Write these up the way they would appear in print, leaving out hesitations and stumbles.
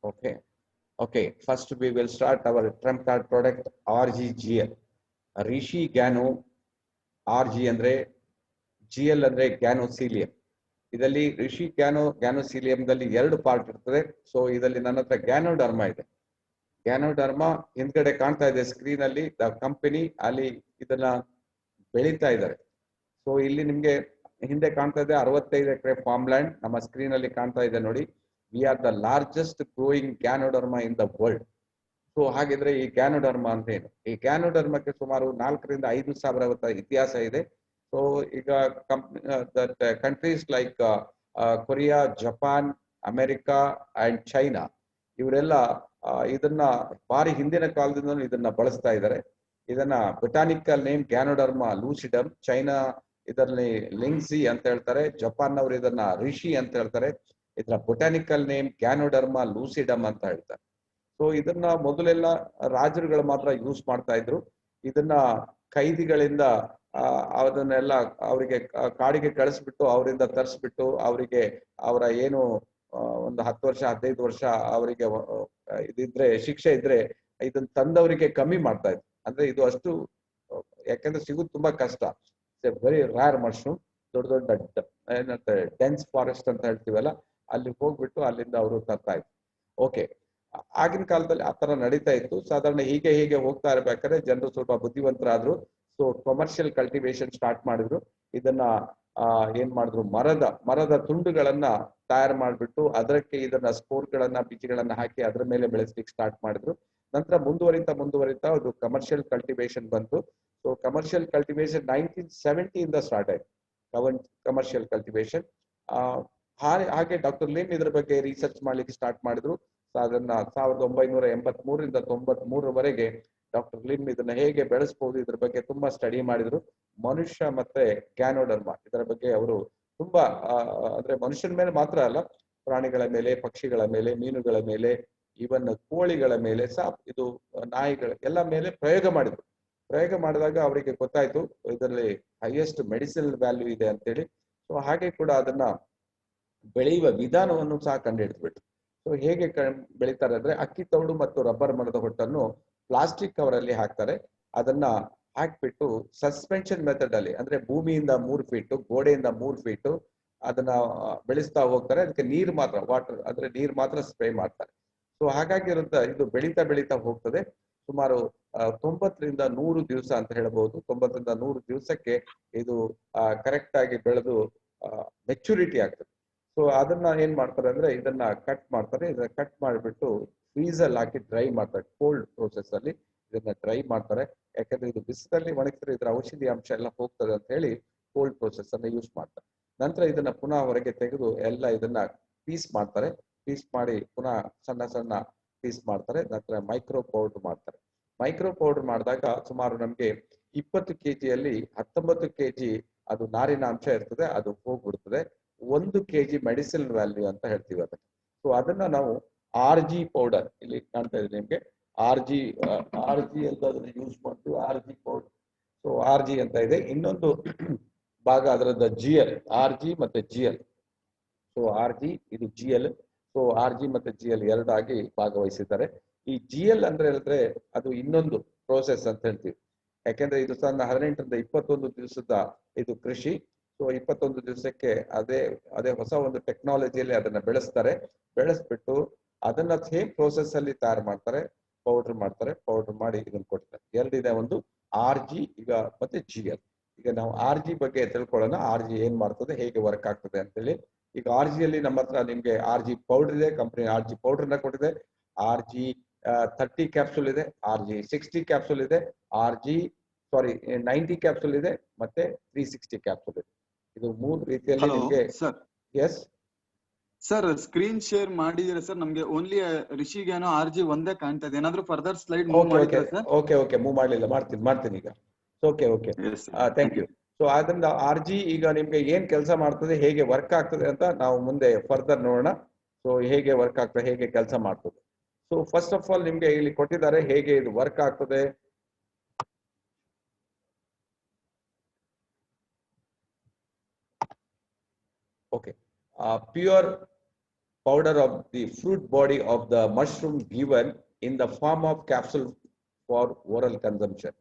Okay. Okay. First, we will start our trump card product RGGL. Rishi Gano RG andre GL andre ಗ್ಯಾನೋಸೀಲಿಯಂ. ಇದರಲ್ಲಿ ರಿಷಿ ಗ್ಯಾನೋಸೀಲಿಯಂದಲ್ಲಿ ಎರಡು part ಇರ್ತದೆ. So ಇದರಲ್ಲಿ ನನ್ನ ಹತ್ರ ganoderma ಇದೆ. ಗ್ಯಾನೋಡರ್ಮಾ ಹಿಂದ್ಗಡೆ ಕಾಣ್ತಾ ಇದೆ ಸ್ಕ್ರೀನ್ ಅಲ್ಲಿ. ದ ಕಂಪನಿ ಅಲ್ಲಿ ಇದನ್ನ ಬೆಳೀತಾ ಇದ್ದಾರೆ. ಸೊ ಇಲ್ಲಿ ನಿಮ್ಗೆ ಹಿಂದೆ ಕಾಣ್ತಾ ಇದೆ 65 ಎಕರೆ ಫಾರ್ಮ್ ಲ್ಯಾಂಡ್ ನಮ್ಮ ಸ್ಕ್ರೀನ್ ಅಲ್ಲಿ ಕಾಣ್ತಾ ಇದೆ ನೋಡಿ. We are the largest growing ganoderma in the world. So ಹಾಗಿದ್ರೆ ಈ ಗ್ಯಾನೋಡರ್ಮಾ ಅಂತ ಏನು? ಈ ಗ್ಯಾನೋಡರ್ಮಕ್ಕೆ ಸುಮಾರು 4 ರಿಂದ 5 ಸಾವಿರ ಇತಿಹಾಸ ಇದೆ. ಸೊ ಈಗ countries like Korea, Japan, America and China ಇವರೆಲ್ಲ ಇದನ್ನ ಭಾರಿ ಹಿಂದಿನ ಕಾಲದಿಂದ ಇದನ್ನ ಬಳಸ್ತಾ ಇದ್ದಾರೆ. ಇದನ್ನ botanical name ganoderma lucidum. China ಇದರಲ್ಲಿ ಲಿಂಗ್ಸಿ ಅಂತ ಹೇಳ್ತಾರೆ. ಜಪಾನ್ ನವರು ಇದನ್ನ ರಿಷಿ ಅಂತ ಹೇಳ್ತಾರೆ. ಇದರ ಬೊಟಾನಿಕಲ್ ನೇಮ್ ಗ್ಯಾನೋಡರ್ಮಾ ಲೂಸಿಡಮ್ ಅಂತ ಹೇಳ್ತಾರೆ. ಸೊ ಇದನ್ನ ಮೊದಲೆಲ್ಲ ರಾಜರುಗಳು ಮಾತ್ರ ಯೂಸ್ ಮಾಡ್ತಾ ಇದ್ರು. ಇದನ್ನ ಖೈದಿಗಳಿಂದ ಅದನ್ನೆಲ್ಲ ಅವರಿಗೆ ಕಾಡಿಗೆ ಕಳಿಸ್ಬಿಟ್ಟು ಅವರಿಂದ ತರಿಸ್ಬಿಟ್ಟು ಅವರಿಗೆ ಅವರ ಏನು ಒಂದು 10 ವರ್ಷ 15 ವರ್ಷ ಅವರಿಗೆ ಇದಿದ್ರೆ ಶಿಕ್ಷೆ ಇದ್ರೆ ಇದನ್ನ ತಂದವರಿಗೆ ಕಮ್ಮಿ ಮಾಡ್ತಾ ಇದ್ರು. ಅಂದ್ರೆ ಇದು ಅಷ್ಟು ಯಾಕಂದ್ರೆ ಸಿಗುದು ತುಂಬಾ ಕಷ್ಟ. Very rare mushroom. ದೊಡ್ಡ ದೊಡ್ಡ ಏನಂತ ಡೆನ್ಸ್ ಫಾರೆಸ್ಟ್ ಅಂತ ಹೇಳ್ತೀವಲ್ಲ ಅಲ್ಲಿ ಹೋಗ್ಬಿಟ್ಟು ಅಲ್ಲಿಂದ ಅವರು ತರ್ತಾ ಇದ್ರು. ಓಕೆ, ಆಗಿನ ಕಾಲದಲ್ಲಿ ಆ ತರ ನಡೀತಾ ಇತ್ತು. ಸಾಧಾರಣ ಹೀಗೆ ಹೋಗ್ತಾ ಇರ್ಬೇಕಾದ್ರೆ ಜನರು ಸ್ವಲ್ಪ ಬುದ್ಧಿವಂತರಾದ್ರು. ಸೊ ಕಮರ್ಷಿಯಲ್ ಕಲ್ಟಿವೇಶನ್ ಸ್ಟಾರ್ಟ್ ಮಾಡಿದ್ರು. ಇದನ್ನ ಏನ್ ಮಾಡಿದ್ರು, ಮರದ ತುಂಡುಗಳನ್ನ ತಯಾರು ಮಾಡ್ಬಿಟ್ಟು ಅದಕ್ಕೆ ಇದನ್ನ ಸ್ಕೋರ್ಗಳನ್ನ ಬೀಜಗಳನ್ನ ಹಾಕಿ ಅದ್ರ ಮೇಲೆ ಬೆಳೆಸ್ಲಿಕ್ಕೆ ಸ್ಟಾರ್ಟ್ ಮಾಡಿದ್ರು. ನಂತರ ಮುಂದುವರಿತಾ ಅದು ಕಮರ್ಷಿಯಲ್ ಕಲ್ಟಿವೇಶನ್ ಬಂತು. ಸೊ ಕಮರ್ಷಿಯಲ್ ಕಲ್ಟಿವೇಶನ್ 1970 ಇಂದ ಸ್ಟಾರ್ಟ್ ಆಯ್ತು ಕಮರ್ಷಿಯಲ್ ಕಲ್ಟಿವೇಶನ್. ಹಾಗೆ ಡಾಕ್ಟರ್ ಲಿಮ್ ಇದ್ರ ಬಗ್ಗೆ ರಿಸರ್ಚ್ ಮಾಡ್ಲಿಕ್ಕೆ ಸ್ಟಾರ್ಟ್ ಮಾಡಿದ್ರು. ಅದನ್ನ 1983 ರಿಂದ 93ರವರೆಗೆ ಡಾಕ್ಟರ್ ಲಿಮ್ ಇದನ್ನ ಹೇಗೆ ಬೆಳೆಸಬಹುದು ಇದ್ರ ಬಗ್ಗೆ ತುಂಬಾ ಸ್ಟಡಿ ಮಾಡಿದ್ರು. ಮನುಷ್ಯ ಮತ್ತೆ ಗ್ಯಾನೋಡರ್ಮಾ ಇದರ ಬಗ್ಗೆ ಅವರು ತುಂಬಾ ಅಂದ್ರೆ ಮನುಷ್ಯನ ಮೇಲೆ ಮಾತ್ರ ಅಲ್ಲ, ಪ್ರಾಣಿಗಳ ಮೇಲೆ, ಪಕ್ಷಿಗಳ ಮೇಲೆ, ಮೀನುಗಳ ಮೇಲೆ, ಈವನ್ ಕೋಳಿಗಳ ಮೇಲೆ, ಇದು ನಾಯಿಗಳ ಎಲ್ಲ ಮೇಲೆ ಪ್ರಯೋಗ ಮಾಡಿದಾಗ ಅವರಿಗೆ ಗೊತ್ತಾಯ್ತು ಇದರಲ್ಲಿ ಹೈಯೆಸ್ಟ್ ಮೆಡಿಸಿನಲ್ ವ್ಯಾಲ್ಯೂ ಇದೆ ಅಂತೇಳಿ. ಸೊ ಹಾಗೆ ಕೂಡ ಅದನ್ನ ಬೆಳೆಯುವ ವಿಧಾನವನ್ನು ಸಹ ಕಂಡುಹಿಡಿದ್ಬಿಟ್ರು. ಸೊ ಹೇಗೆ ಬೆಳೀತಾರೆ ಅಂದ್ರೆ ಅಕ್ಕಿ ತೌಡು ಮತ್ತು ರಬ್ಬರ್ ಮರದ ಹೊಟ್ಟನ್ನು ಪ್ಲಾಸ್ಟಿಕ್ ಕವರ್ ಅಲ್ಲಿ ಹಾಕ್ತಾರೆ. ಅದನ್ನ ಹಾಕ್ಬಿಟ್ಟು ಸಸ್ಪೆನ್ಷನ್ ಮೆಥಡ್ ಅಲ್ಲಿ ಅಂದ್ರೆ ಭೂಮಿಯಿಂದ 3 ಫೀಟ್, ಗೋಡೆಯಿಂದ 3 ಫೀಟ್ ಅದನ್ನ ಬೆಳೆಸ್ತಾ ಹೋಗ್ತಾರೆ. ಅದಕ್ಕೆ ನೀರು ಮಾತ್ರ, ವಾಟರ್ ಅಂದ್ರೆ ನೀರು ಮಾತ್ರ ಸ್ಪ್ರೇ ಮಾಡ್ತಾರೆ. ಸೊ ಹಾಗಾಗಿ ಇದು ಬೆಳೀತಾ ಹೋಗ್ತದೆ. ಸುಮಾರು 90 ರಿಂದ 100 ದಿವಸ ಅಂತ ಹೇಳ್ಬಹುದು. 90 ರಿಂದ 100 ದಿವಸಕ್ಕೆ ಇದು ಕರೆಕ್ಟ್ ಆಗಿ ಬೆಳೆದು ಮೆಚುರಿಟಿ ಆಗ್ತದೆ. ಸೊ ಅದನ್ನ ಏನ್ ಮಾಡ್ತಾರೆ ಅಂದ್ರೆ ಇದನ್ನ ಕಟ್ ಮಾಡ್ತಾರೆ. ಇದನ್ನ ಕಟ್ ಮಾಡಿಬಿಟ್ಟು ಫ್ರೀಸ್ ಅಲ್ಲಿ ಹಾಕಿ ಡ್ರೈ ಮಾಡ್ತಾರೆ. ಕೋಲ್ಡ್ ಪ್ರೋಸೆಸ್ ಅಲ್ಲಿ ಇದನ್ನ ಡ್ರೈ ಮಾಡ್ತಾರೆ. ಯಾಕಂದ್ರೆ ಇದು ಬಿಸಿಲಲ್ಲಿ ಒಣಗಿಸಿದ್ರೆ ಇದರ ಔಷಧಿ ಅಂಶ ಎಲ್ಲ ಹೋಗ್ತದೆ ಅಂತ ಹೇಳಿ ಕೋಲ್ಡ್ ಪ್ರೋಸೆಸ್ ಅನ್ನ ಯೂಸ್ ಮಾಡ್ತಾರೆ. ನಂತರ ಇದನ್ನ ಪುನಃ ಹೊರಗೆ ತೆಗೆದು ಎಲ್ಲ ಇದನ್ನ ಪೀಸ್ ಮಾಡ್ತಾರೆ. ಪೀಸ್ ಮಾಡಿ ಪುನಃ ಸಣ್ಣ ಪೀಸ್ ಮಾಡ್ತಾರೆ. ನಂತರ ಮೈಕ್ರೋ ಪೌಡರ್ ಮಾಡ್ತಾರೆ. ಮೈಕ್ರೋ ಪೌಡರ್ ಮಾಡಿದಾಗ ಸುಮಾರು ನಮ್ಗೆ 20 kgಯಲ್ಲಿ 19 kg ಅದು ನಾರಿನ ಅಂಶ ಇರ್ತದೆ, ಅದು ಹೋಗ್ಬಿಡ್ತದೆ. 1 kg ಮೆಡಿಸಿನ್ ವ್ಯಾಲ್ಯೂ ಅಂತ ಹೇಳ್ತೀವಿ ಅದಕ್ಕೆ. ಸೊ ಅದನ್ನ ನಾವು RG ಪೌಡರ್ ಇಲ್ಲಿ ಕಾಣ್ತಾ ಇದೆ ನಿಮ್ಗೆ. RG ಅಂತ ಅದನ್ನ ಯೂಸ್ ಮಾಡ್ತೀವಿ. RG powder. ಸೊ RG ಅಂತ ಇದೆ. ಇನ್ನೊಂದು ಭಾಗ ಅದರದ GL, RG ಮತ್ತೆ GL. ಸೊ RG ಇದು GL. ಸೊ RG ಮತ್ತೆ GL ಎರಡಾಗಿ ಭಾಗವಹಿಸಿದ್ದಾರೆ. ಈ GL ಅಂದ್ರೆ ಹೇಳಿದ್ರೆ ಅದು ಇನ್ನೊಂದು ಪ್ರೋಸೆಸ್ ಅಂತ ಹೇಳ್ತೀವಿ. ಯಾಕೆಂದ್ರೆ ಇದು 18 ರಿಂದ 21 ದಿವಸದ ಇದು ಕೃಷಿ. ಸೊ 21 ದಿವಸಕ್ಕೆ ಅದೇ ಹೊಸ ಒಂದು ಟೆಕ್ನಾಲಜಿಯಲ್ಲಿ ಅದನ್ನ ಬೆಳೆಸ್ಬಿಟ್ಟು ಅದನ್ನ ಸೇಮ್ ಪ್ರೋಸೆಸ್ ಅಲ್ಲಿ ತಯಾರು ಮಾಡ್ತಾರೆ, ಪೌಡರ್ ಮಾಡ್ತಾರೆ. ಪೌಡರ್ ಮಾಡಿ ಇದನ್ನ ಕೊಡ್ತಾರೆ. ಎರಡಿದೆ, ಒಂದು RG ಈಗ ಮತ್ತೆ GL. ಈಗ ನಾವು RG ಬಗ್ಗೆ ತಿಳ್ಕೊಳ್ಳೋಣ. RG ಏನ್ ಮಾಡ್ತದೆ, ಹೇಗೆ ವರ್ಕ್ ಆಗ್ತದೆ ಅಂತೇಳಿ. ಈಗ RG ಅಲ್ಲಿ ನಮ್ಮ ಹತ್ರ ನಿಮ್ಗೆ RG ಪೌಡರ್ ಇದೆ. ಕಂಪನಿ RG ಪೌಡರ್ ನ ಕೊಟ್ಟಿದೆ. RG 30 ಕ್ಯಾಪ್ಸೂಲ್ ಇದೆ, RG 60 ಕ್ಯಾಪ್ಸೂಲ್ ಇದೆ, RG 90 ಕ್ಯಾಪ್ಸೂಲ್ ಇದೆ, ಮತ್ತೆ 360 ಕ್ಯಾಪ್ಸೂಲ್ ಇದೆ. ಇದು 3 ರೀತಿಯಲ್ಲಿ ನಿಮ್ಗೆ. ಎಸ್ ಸರ್, ಸ್ಕ್ರೀನ್ ಶೇರ್ ಮಾಡಿದ್ರೆ ಸರ್ ನಮ್ಗೆ ಓನ್ಲಿ ರಿಷಿ ಗ್ಯಾನೋ RG ಒಂದೇ ಕಾಣ್ತಾ ಇದೆ. ಏನಾದ್ರೂ ಫರ್ದರ್ ಸ್ಲೈಡ್ ಮೂವ್ ಮಾಡಿದ್ರೆ ಸರ್? ಓಕೆ ಮೂವ್ ಮಾಡಲಿಲ್ಲ, ಮಾಡ್ತೀನಿ ಈಗ. Okay thank you. ಸೊ ಅದರಿಂದ RG ಈಗ ನಿಮ್ಗೆ ಏನ್ ಕೆಲಸ ಮಾಡ್ತದೆ, ಹೇಗೆ ವರ್ಕ್ ಆಗ್ತದೆ ಅಂತ ನಾವು ಮುಂದೆ ಫರ್ದರ್ ನೋಡೋಣ. ಸೊ ಹೇಗೆ ವರ್ಕ್ ಆಗ್ತದೆ, ಹೇಗೆ ಕೆಲಸ ಮಾಡ್ತದೆ. ಸೊ ಫಸ್ಟ್ ಆಫ್ ಆಲ್ ನಿಮ್ಗೆ ಇಲ್ಲಿ ಕೊಟ್ಟಿದ್ದಾರೆ ಹೇಗೆ ಇದು ವರ್ಕ್ ಆಗ್ತದೆ. Okay, pure powder of the fruit body of the mushroom given in the form of capsule for oral consumption.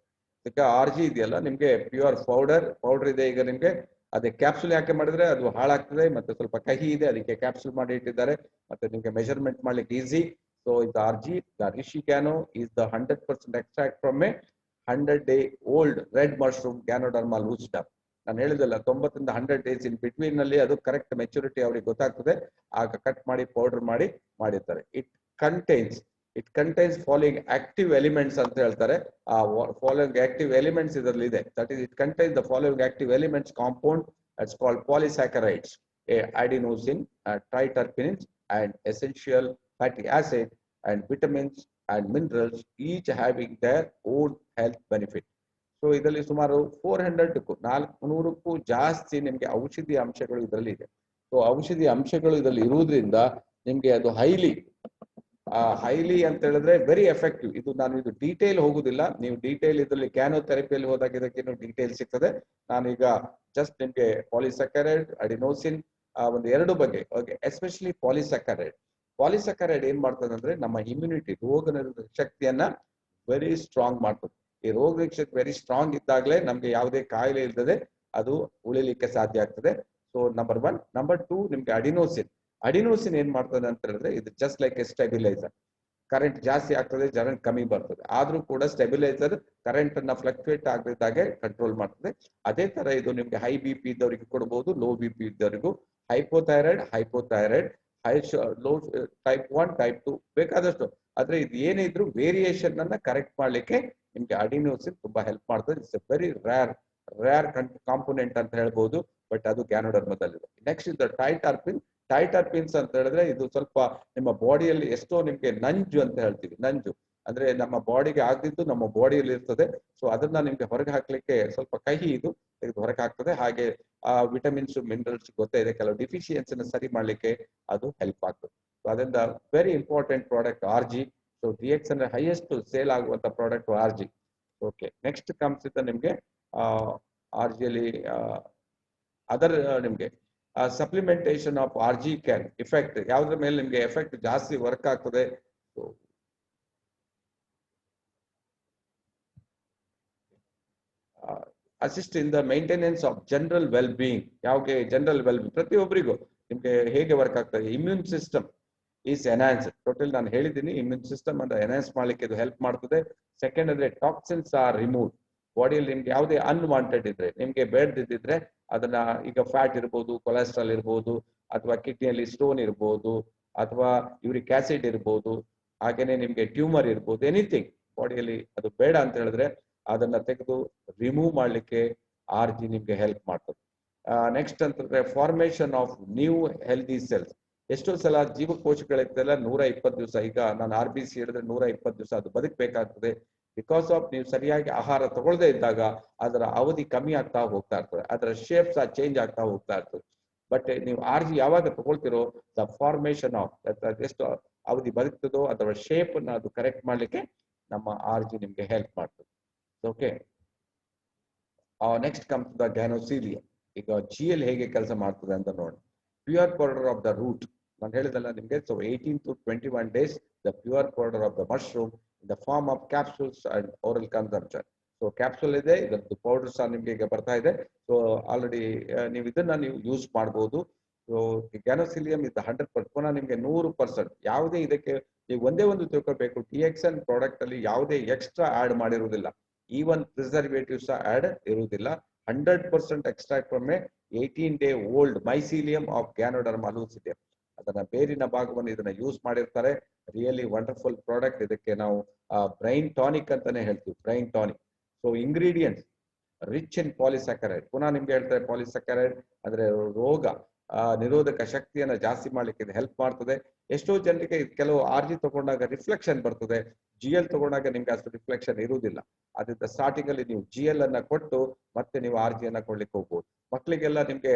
ಇದಕ್ಕೆ ಆರ್ ಜಿ ಇದೆಯಲ್ಲ ನಿಮ್ಗೆ ಪ್ಯೂರ್ ಪೌಡರ್ ಇದೆ. ಈಗ ನಿಮ್ಗೆ ಅದೇ ಕ್ಯಾಪ್ಸುಲ್ ಯಾಕೆ ಮಾಡಿದ್ರೆ ಅದು ಹಾಳಾಗ್ತದೆ ಮತ್ತೆ ಸ್ವಲ್ಪ ಕಹಿ ಇದೆ, ಅದಕ್ಕೆ ಕ್ಯಾಪ್ಸುಲ್ ಮಾಡಿ ಇಟ್ಟಿದ್ದಾರೆ ಮತ್ತೆ ನಿಮ್ಗೆ ಮೆಜರ್ಮೆಂಟ್ ಮಾಡ್ಲಿಕ್ಕೆ ಈಸಿ. ಸೊ ಇದು R G the reishi Gano is the 100% extract from a 100-day old red mushroom ganoderma lucidum. ನಾನು ಹೇಳಿದಲ್ಲ 90 100 days ಇನ್ ಬಿಟ್ವೀನ್ ನಲ್ಲಿ ಅದು ಕರೆಕ್ಟ್ ಮೆಚುರಿಟಿ ಅವ್ರಿಗೆ ಗೊತ್ತಾಗ್ತದೆ, ಆಗ ಕಟ್ ಮಾಡಿ ಪೌಡರ್ ಮಾಡಿರ್ತಾರೆ. It contains following active elements ಅಂತ ಹೇಳ್ತಾರೆ. ಆ ಫಾಲೋಯಿಂಗ್ ಆಕ್ಟಿವ್ ಎಲಿಮೆಂಟ್ಸ್ ಇದರಲ್ಲಿ ಇದೆ. That is it contains the following active elements compound it's called ಪಾಲಿಸ್ಯಾಕರೈಡ್ಸ್, adenosine, triterpenes and essential fatty acid and vitamins and minerals, each having their own health benefit. So ಇದರಲ್ಲಿ ಸುಮಾರು 400ಕ್ಕೂ ಜಾಸ್ತಿ ನಿಮ್ಗೆ ಔಷಧಿ ಅಂಶಗಳು ಇದರಲ್ಲಿ ಇದೆ. ಸೊ ಔಷಧಿ ಅಂಶಗಳು ಇದರಲ್ಲಿ ಇರುವುದರಿಂದ ನಿಮ್ಗೆ ಅದು ಹೈಲಿ ಅಂತ ಹೇಳಿದ್ರೆ ವೆರಿ ಎಫೆಕ್ಟಿವ್. ನಾನು ಇದು ಡೀಟೇಲ್ ಹೋಗುದಿಲ್ಲ, ನೀವು ಡೀಟೇಲ್ ಇದರಲ್ಲಿ ಕ್ಯಾನೋಥೆರಪಿಯಲ್ಲಿ ಹೋದಾಗ ಇದಕ್ಕೆ ಡೀಟೇಲ್ ಸಿಗ್ತದೆ. ನಾನೀಗ ಜಸ್ಟ್ ನಿಮ್ಗೆ ಪಾಲಿಸ್ಯಾಕರೈಡ್, ಅಡಿನೋಸಿನ್ ಒಂದು ಎರಡು ಬಗ್ಗೆ, ಎಸ್ಪೆಷಲಿ ಪಾಲಿಸ್ಯಾಕರೈಡ್ ಏನ್ ಮಾಡ್ತದೆ ಅಂದ್ರೆ ನಮ್ಮ ಇಮ್ಯುನಿಟಿ, ರೋಗ ನಿರೋಧಕ ಶಕ್ತಿಯನ್ನ ವೆರಿ ಸ್ಟ್ರಾಂಗ್ ಮಾಡ್ತದೆ. ಈ ರೋಗ ನಿರೋಧಕ ಶಕ್ತಿ ವೆರಿ ಸ್ಟ್ರಾಂಗ್ ಇದ್ದಾಗಲೇ ನಮ್ಗೆ ಯಾವುದೇ ಕಾಯಿಲೆ ಇಲ್ಲದೆ ಅದು ಉಳಿಲಿಕ್ಕೆ ಸಾಧ್ಯ ಆಗ್ತದೆ. So number 1. ನಂಬರ್ 2 ನಿಮ್ಗೆ ಅಡಿನೋಸಿನ್ ಏನ್ ಮಾಡ್ತದೆ ಅಂತ ಹೇಳಿದ್ರೆ ಇದು just like A stabiliser. Current ಜಾಸ್ತಿ ಆಗ್ತದೆ, ಕರೆಂಟ್ ಕಮ್ಮಿ ಬರ್ತದೆ, ಆದ್ರೂ ಕೂಡ ಸ್ಟೆಬಿಲೈಸರ್ ಕರೆಂಟ್ ಅನ್ನ ಫ್ಲಕ್ಚುಯೇಟ್ ಆಗದಿದ್ದಾಗೆ ಕಂಟ್ರೋಲ್ ಮಾಡ್ತದೆ. ಅದೇ ತರ ಇದು ನಿಮ್ಗೆ ಹೈ ಬಿ ಪಿ ಇದ್ದವರಿಗೆ ಕೊಡಬಹುದು, ಲೋ ಬಿ ಪಿ ಇದ್ದವರಿಗೂ, ಹೈಪೋಥೈರಾಯ್ಡ್, ಲೋ ಟೈಪ್ 1, ಟೈಪ್ 2 ಬೇಕಾದಷ್ಟು. ಆದ್ರೆ ಇದು ಏನೇ ಇದ್ರು ವೇರಿಯೇಷನ್ ಅನ್ನ ಕರೆಕ್ಟ್ ಮಾಡ್ಲಿಕ್ಕೆ ನಿಮ್ಗೆ ಅಡಿನೋಸಿನ್ ತುಂಬಾ ಹೆಲ್ಪ್ ಮಾಡ್ತದೆ. It's a very rare component ಅಂತ ಹೇಳ್ಬಹುದು, ಬಟ್ ಅದು ಗ್ಯಾನೋಡರ್ಮದಲ್ಲಿದೆ. ನೆಕ್ಸ್ಟ್ ಇದು ಟೈಟರ್ಪಿನ್ಸ್ ಅಂತ ಹೇಳಿದ್ರೆ ಇದು ಸ್ವಲ್ಪ ನಿಮ್ಮ ಬಾಡಿಯಲ್ಲಿ ಎಷ್ಟೋ ನಿಮ್ಗೆ ನಂಜು ಅಂತ ಹೇಳ್ತೀವಿ. ನಂಜು ಅಂದ್ರೆ ನಮ್ಮ ಬಾಡಿಗೆ ಆಗದಿದ್ದು ನಮ್ಮ ಬಾಡಿಯಲ್ಲಿ ಇರ್ತದೆ. ಸೊ ಅದನ್ನ ನಿಮ್ಗೆ ಹೊರಗೆ ಹಾಕ್ಲಿಕ್ಕೆ ಸ್ವಲ್ಪ ಕಹಿ ಇದು ಹೊರಗೆ ಹಾಕ್ತದೆ. ಹಾಗೆ ವಿಟಮಿನ್ಸ್ ಮಿನರಲ್ಸ್ ಗೊತ್ತೇ ಇದೆ, ಕೆಲವು ಡಿಫಿಷಿಯನ್ಸಿನ ಸರಿ ಮಾಡ್ಲಿಕ್ಕೆ ಅದು ಹೆಲ್ಪ್ ಆಗ್ತದೆ. ಸೊ ಅದರಿಂದ very important product R G. So DX ಅಂದ್ರೆ ಹೈಯೆಸ್ಟ್ ಸೇಲ್ ಆಗುವಂತ product R G. Okay, next comes ಇದ್ದ ನಿಮ್ಗೆ ಆರ್ ಜಿಯಲ್ಲಿ ಅದರ್ ನಿಮ್ಗೆ supplementation of R G can effect ಯಾವ್ದ್ರ ಮೇಲೆ ನಿಮ್ಗೆ ಎಫೆಕ್ಟ್ ಜಾಸ್ತಿ ವರ್ಕ್ ಆಗ್ತದೆ. Assist in the maintenance of general well being. ಯಾವ್ಗೆ ಜನರಲ್ ವೆಲ್ ಬೀಯಿಂಗ್ ಪ್ರತಿಯೊಬ್ಬರಿಗೂ ನಿಮ್ಗೆ ಹೇಗೆ ವರ್ಕ್ ಆಗ್ತದೆ, immune system is enhance. Total ನಾನು ಹೇಳಿದ್ದೀನಿ, ಇಮ್ಯೂನ್ ಸಿಸ್ಟಮ್ ಅನ್ನು ಎನ್ಹಾನ್ಸ್ ಮಾಡ್ಲಿಕ್ಕೆ ಇದು ಹೆಲ್ಪ್ ಮಾಡ್ತದೆ. ಸೆಕೆಂಡ್ ಅಂದ್ರೆ ಟಾಕ್ಸಿನ್ಸ್ ಆರ್ ರಿಮೂವ್. ಬಾಡಿಯಲ್ಲಿ ನಿಮ್ಗೆ ಯಾವುದೇ ಅನ್ವಾಂಟೆಡ್ ಇದ್ರೆ, ನಿಮ್ಗೆ ಬೇಡದಿದ್ದಿದ್ರೆ ಅದನ್ನ, ಈಗ ಫ್ಯಾಟ್ ಇರ್ಬೋದು, ಕೊಲೆಸ್ಟ್ರಾಲ್ ಇರ್ಬೋದು, ಅಥವಾ ಕಿಡ್ನಿಯಲ್ಲಿ ಸ್ಟೋನ್ ಇರ್ಬೋದು, ಅಥವಾ ಯೂರಿಕ್ ಆಸಿಡ್ ಇರ್ಬೋದು, ಹಾಗೇನೆ ನಿಮ್ಗೆ ಟ್ಯೂಮರ್ ಇರ್ಬೋದು, ಎನಿಥಿಂಗ್ ಬಾಡಿಯಲ್ಲಿ ಅದು ಬೇಡ ಅಂತ ಹೇಳಿದ್ರೆ ಅದನ್ನ ತೆಗೆದು ರಿಮೂವ್ ಮಾಡ್ಲಿಕ್ಕೆ ಆರ್ ಜಿ ನಿಮ್ಗೆ ಹೆಲ್ಪ್ ಮಾಡ್ತದೆ. ನೆಕ್ಸ್ಟ್ ಅಂತಂದ್ರೆ formation of new healthy cells. ಎಷ್ಟೋ ಸಲ ಜೀವಕೋಶಗಳಿರ್ತೆಲ್ಲ 120 ದಿವಸ, ಈಗ ನಾನು ಆರ್ ಬಿ ಸಿ ಹೇಳಿದ್ರೆ 120 ದಿವಸ ಅದು ಬದುಕಬೇಕಾಗ್ತದೆ. ಬಿಕಾಸ್ ಆಫ್ ನೀವು ಸರಿಯಾಗಿ ಆಹಾರ ತಗೊಳ್ಳದೆ ಇದ್ದಾಗ ಅದರ ಅವಧಿ ಕಮ್ಮಿ ಆಗ್ತಾ ಹೋಗ್ತಾ ಇರ್ತದೆ, ಅದರ ಶೇಪ್ಸ್ ಚೇಂಜ್ ಆಗ್ತಾ ಹೋಗ್ತಾ ಇರ್ತದೆ. ಬಟ್ ನೀವು ಆರ್ ಜಿ ಯಾವಾಗ ತಗೊಳ್ತಿರೋ ದ ಫಾರ್ಮೇಶನ್ ಆಫ್ ಎಷ್ಟು ಅವಧಿ ಬದುಕ್ತದೋ ಅದರ ಶೇಪ್ ಅನ್ನ ಅದು ಕರೆಕ್ಟ್ ಮಾಡ್ಲಿಕ್ಕೆ ನಮ್ಮ ಆರ್ ಜಿ ನಿಮ್ಗೆ ಹೆಲ್ಪ್ ಮಾಡ್ತದೆ. Okay, next comes the ganocelium. ಈಗ ಜಿಎಲ್ ಹೇಗೆ ಕೆಲಸ ಮಾಡ್ತದೆ ಅಂತ ನೋಡಿ. Pure powder of the root ನಾನು ಹೇಳಿದಲ್ಲ ನಿಮ್ಗೆ. So 18 to 21 days the pure powder of the mushroom in the form of capsules and oral consumption. So capsule ಇದೆ, ಇದರದ್ದು ಪೌಡರ್ ಸಹ ನಿಮ್ಗೆ ಈಗ ಬರ್ತಾ ಇದೆ. ಸೊ ಆಲ್ರೆಡಿ ನೀವು ಇದನ್ನ ನೀವು ಯೂಸ್ ಮಾಡಬಹುದು. ಸೊ ಗ್ಯಾನೋಸಿಲಿಯಂ ಇಸ್ 100%, ಪುನಃ ನಿಮ್ಗೆ 100%. ಯಾವುದೇ ಇದಕ್ಕೆ ನೀವು ಒಂದೇ ಒಂದು ತಿಳ್ಕೊಬೇಕು, ಟಿಎಕ್ಸ್ಎನ್ ಪ್ರಾಡಕ್ಟ್ ಅಲ್ಲಿ ಯಾವುದೇ ಎಕ್ಸ್ಟ್ರಾ ಆಡ್ ಮಾಡಿರುವುದಿಲ್ಲ, ಈವನ್ ಪ್ರಿಸರ್ವೇಟಿವ್ಸ್ ಆಡ್ ಇರುವುದಿಲ್ಲ. 100% extract from a 18-day old mycelium of ganoderma lucidum. ಅದನ್ನ ಬೇರಿನ ಭಾಗವನ್ನು ಇದನ್ನ ಯೂಸ್ ಮಾಡಿರ್ತಾರೆ. Really wonderful product. ಇದಕ್ಕೆ ನಾವು ಬ್ರೈನ್ ಟಾನಿಕ್ ಅಂತಾನೆ ಹೇಳ್ತೀವಿ, brain tonic. So ingredients rich in polysaccharide. ಪುನಃ ನಿಮ್ಗೆ ಹೇಳ್ತಾರೆ, ಪಾಲಿಸ್ಯಾಕರೈಡ್ ಅಂದ್ರೆ ರೋಗ ನಿರೋಧಕ ಶಕ್ತಿಯನ್ನ ಜಾಸ್ತಿ ಮಾಡ್ಲಿಕ್ಕೆ ಇದು ಹೆಲ್ಪ್ ಮಾಡ್ತದೆ. ಎಷ್ಟೋ ಜನರಿಗೆ ಕೆಲವು ಆರ್ ಜಿ ತಗೊಂಡಾಗ ರಿಫ್ಲೆಕ್ಷನ್ ಬರ್ತದೆ, ಜಿ ಎಲ್ ತಗೊಂಡಾಗ ನಿಮ್ಗೆ ಅಷ್ಟು ರಿಫ್ಲೆಕ್ಷನ್ ಇರುವುದಿಲ್ಲ. ಅದರಿಂದ ಸ್ಟಾರ್ಟಿಂಗ್ ಅಲ್ಲಿ ನೀವು ಜಿ ಎಲ್ ಅನ್ನ ಕೊಟ್ಟು ಮತ್ತೆ ನೀವು ಆರ್ ಜಿ ಅನ್ನ ಕೊಡ್ಲಿಕ್ಕೆ ಹೋಗ್ಬೋದು. ಮಕ್ಕಳಿಗೆಲ್ಲ ನಿಮ್ಗೆ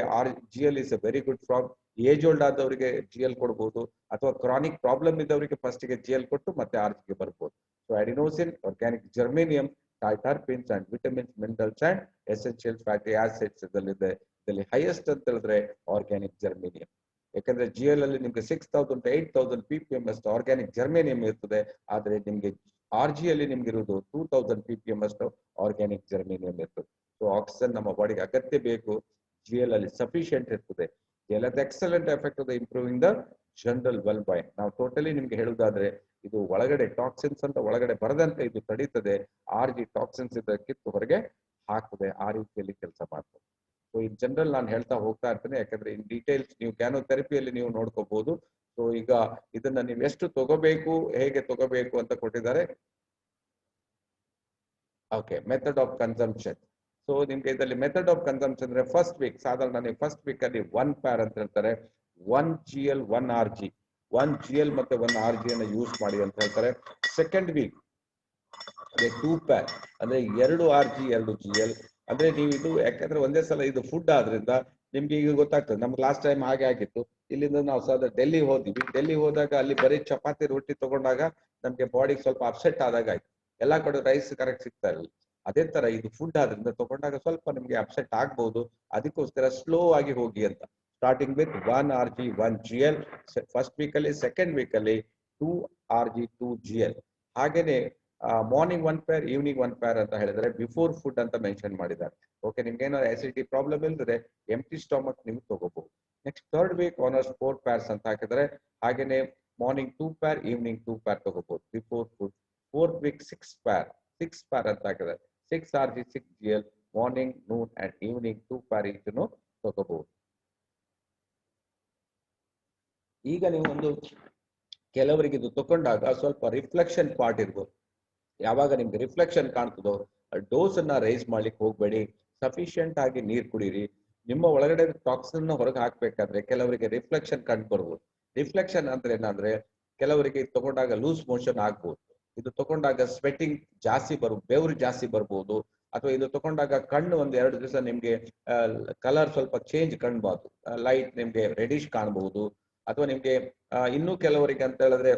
G L is a very good from age old ಆದವರಿಗೆ ಜಿ ಎಲ್ ಕೊಡ್ಬೋದು, ಅಥವಾ ಕ್ರಾನಿಕ್ ಪ್ರಾಬ್ಲಮ್ ಇದ್ದವರಿಗೆ ಫಸ್ಟ್ ಗೆ ಜಿ ಎಲ್ ಕೊಟ್ಟು ಮತ್ತೆ ಆರ್ ಜಿಗೆ ಬರ್ಬೋದು. So adenosine, organic germanium, triterpenes and vitamins, minerals and essential fatty acids ಇದರಲ್ಲಿ ಹೈಯೆಸ್ಟ್ ಅಂತ ಹೇಳಿದ್ರೆ ಆರ್ಗ್ಯಾನಿಕ್ ಜರ್ಮೇನಿಯಂ. ಯಾಕಂದ್ರೆ GL ಅಲ್ಲಿ ನಿಮ್ಗೆ 6000 to 8000 ppm ಅಷ್ಟು ಆರ್ಗ್ಯಾನಿಕ್ ಜರ್ಮೇನಿಯಂ ಇರ್ತದೆ. ಆದ್ರೆ ನಿಮ್ಗೆ RG ಅಲ್ಲಿ ನಿಮ್ಗೆ ಇರುವುದು 2000 ppm ಅಷ್ಟು ಆರ್ಗ್ಯಾನಿಕ್ ಜರ್ಮೇನಿಯಂ ಇರ್ತದೆ. ಸೊ ಆಕ್ಸಿಜನ್ ನಮ್ಮ ಬಾಡಿಗೆ ಅಗತ್ಯ ಬೇಕು, GL ಅಲ್ಲಿ ಸಫಿಶಿಯಂಟ್ ಇರ್ತದೆ. GL has excellent effect of improving the general well buying. ನಾವು ಟೋಟಲಿ ನಿಮ್ಗೆ ಹೇಳುವುದಾದ್ರೆ ಇದು ಒಳಗಡೆ ಟಾಕ್ಸಿನ್ಸ್ ಅಂತ ಒಳಗಡೆ ಬರದಂತೆ ಇದು ತಡೀತದೆ. RG ಟಾಕ್ಸಿನ್ಸ್ ಇದ್ದ ಕಿತ್ತು ಹೊರಗೆ ಹಾಕ್ತದೆ, ಆ ರೀತಿಯಲ್ಲಿ ಕೆಲಸ ಮಾಡ್ತದೆ. ಸೊ ಇನ್ ಜನರಲ್ ನಾನು ಹೇಳ್ತಾ ಹೋಗ್ತಾ ಇರ್ತೇನೆ, ಯಾಕಂದ್ರೆ ಇನ್ ಡೀಟೇಲ್ಸ್ ನೀವು ಕ್ಯಾನೋಥೆರಪಿಯಲ್ಲಿ ನೀವು ನೋಡ್ಕೋಬಹುದು. ಸೊ ಈಗ ಇದನ್ನ ನೀವು ಎಷ್ಟು ತಗೋಬೇಕು, ಹೇಗೆ ತಗೋಬೇಕು ಅಂತ ಕೊಟ್ಟಿದ್ದಾರೆ. Okay, method of consumption. So ನಿಮ್ಗೆ ಇದರಲ್ಲಿ ಮೆಥಡ್ ಆಫ್ ಕನ್ಸಂಪ್ಷನ್ ಅಂದ್ರೆ ಫಸ್ಟ್ ವೀಕ್ ಸಾಧಾರಣ ನೀವು ಫಸ್ಟ್ ವೀಕ್ ಅಲ್ಲಿ 1 ಪ್ಯಾರ್ ಅಂತ ಹೇಳ್ತಾರೆ. 1 GL 1 RG, 1 GL ಮತ್ತೆ 1 RG ಅನ್ನ ಯೂಸ್ ಮಾಡಿ ಅಂತ ಹೇಳ್ತಾರೆ. ಸೆಕೆಂಡ್ ವೀಕ್ ಅದೇ 2 ಪ್ಯಾರ್ ಅಂದ್ರೆ 2 RG 2 GL. ಅಂದ್ರೆ ನೀವು ಇದು ಯಾಕಂದ್ರೆ ಒಂದೇ ಸಲ ಇದು ಫುಡ್ ಆದ್ರಿಂದ ನಿಮ್ಗೆ ಈಗ ಗೊತ್ತಾಗ್ತದೆ. ನಮ್ಗೆ ಲಾಸ್ಟ್ ಟೈಮ್ ಹಾಗೆ ಆಗಿತ್ತು. ಇಲ್ಲಿಂದ ನಾವು ಸಾಧಾರಣ ಡೆಲ್ಲಿ ಹೋದ್ವಿ. ಡೆಲ್ಲಿ ಹೋದಾಗ ಅಲ್ಲಿ ಬರೀ ಚಪಾತಿ ರೊಟ್ಟಿ ತಗೊಂಡಾಗ ನಮ್ಗೆ ಬಾಡಿಗೆ ಸ್ವಲ್ಪ ಅಪ್ಸೆಟ್ ಆದಾಗ ಆಯ್ತು. ಎಲ್ಲಾ ಕಡೆ ರೈಸ್ ಕರೆಕ್ಟ್ ಸಿಗ್ತಾ ಇರಲಿಲ್ಲ. ಅದೇ ತರ ಇದು ಫುಡ್ ಆದ್ರಿಂದ ತಗೊಂಡಾಗ ಸ್ವಲ್ಪ ನಿಮ್ಗೆ ಅಪ್ಸೆಟ್ ಆಗ್ಬಹುದು. ಅದಕ್ಕೋಸ್ಕರ ಸ್ಲೋ ಆಗಿ ಹೋಗಿ ಅಂತ. Starting with 1 RG 1 GL first week ಅಲ್ಲಿ, ಸೆಕೆಂಡ್ ವೀಕ್ ಅಲ್ಲಿ 2 RG 2 GL. ಹಾಗೇನೆ ಮಾರ್ನಿಂಗ್ 1 ಪ್ಯಾರ್, ಈವ್ನಿಂಗ್ 1 ಪ್ಯಾರ್ ಅಂತ ಹೇಳಿದ್ರೆ ಬಿಫೋರ್ ಫುಡ್ ಅಂತ ಮೆನ್ಷನ್ ಮಾಡಿದ್ದಾರೆ. ಓಕೆ, ನಿಮ್ಗೆ ಏನಾದ್ರು ಆಸಿಡಿಟಿ ಪ್ರಾಬ್ಲಮ್ ಇಲ್ಲದ್ರೆ ಎಂಟಿ ಸ್ಟಮಕ್ ನೀವು ತಗೋಬಹುದು. ನೆಕ್ಸ್ಟ್ ಥರ್ಡ್ ವೀಕ್ ಆನರ್ಸ್ 4 ಪ್ಯಾರ್ಸ್ ಅಂತ ಹಾಕಿದ್ರೆ, ಹಾಗೇನೆ ಮಾರ್ನಿಂಗ್ 2 ಪ್ಯಾರ್, ಈವ್ನಿಂಗ್ 2 ಪ್ಯಾರ್ ತಗೋಬಹುದು ಬಿಫೋರ್ ಫುಡ್. ಫೋರ್ತ್ ವೀಕ್ 6 ಪ್ಯಾರ್ ಅಂತ ಹಾಕಿದ್ರೆ 6 RG 6 GL morning, Noon and evening 2 ಪ್ಯಾರ್ ಇದನ್ನು ತಗೋಬಹುದು. ಈಗ ನೀವು ಒಂದು ಕೆಲವರಿಗೆ ಇದು ತಗೊಂಡಾಗ ಸ್ವಲ್ಪ ರಿಫ್ಲೆಕ್ಷನ್ ಪಾರ್ಟ್ ಇರ್ಬೋದು. ಯಾವಾಗ ನಿಮ್ಗೆ ರಿಫ್ಲೆಕ್ಷನ್ ಕಾಣ್ತದೋ ಡೋಸ್ ಅನ್ನ ರೈಸ್ ಮಾಡ್ಲಿಕ್ಕೆ ಹೋಗ್ಬೇಡಿ. ಸಫಿಶಿಯಂಟ್ ಆಗಿ ನೀರು ಕುಡೀರಿ. ನಿಮ್ಮ ಒಳಗಡೆ ಟಾಕ್ಸಿನ್ ಹೊರಗೆ ಹಾಕ್ಬೇಕಾದ್ರೆ ಕೆಲವರಿಗೆ ರಿಫ್ಲೆಕ್ಷನ್ ಕಂಡು ಬರ್ಬೋದು. ರಿಫ್ಲೆಕ್ಷನ್ ಅಂದ್ರೆ ಏನಂದ್ರೆ ಕೆಲವರಿಗೆ ತಗೊಂಡಾಗ ಲೂಸ್ ಮೋಷನ್ ಆಗ್ಬೋದು. ಇದು ತಗೊಂಡಾಗ ಸ್ವೆಟಿಂಗ್ ಜಾಸ್ತಿ ಬೆವರು ಜಾಸ್ತಿ ಬರ್ಬೋದು. ಅಥವಾ ಇದು ತಗೊಂಡಾಗ ಕಣ್ಣು ಒಂದು 2 ದಿವಸ ನಿಮ್ಗೆ ಕಲರ್ ಸ್ವಲ್ಪ ಚೇಂಜ್ ಕಾಣ್ಬಾರ್ದು. ಲೈಟ್ ನಿಮ್ಗೆ ರೆಡಿಶ್ ಕಾಣಬಹುದು. ಅಥವಾ ನಿಮ್ಗೆ ಇನ್ನೂ ಕೆಲವರಿಗೆ ಅಂತ ಹೇಳಿದ್ರೆ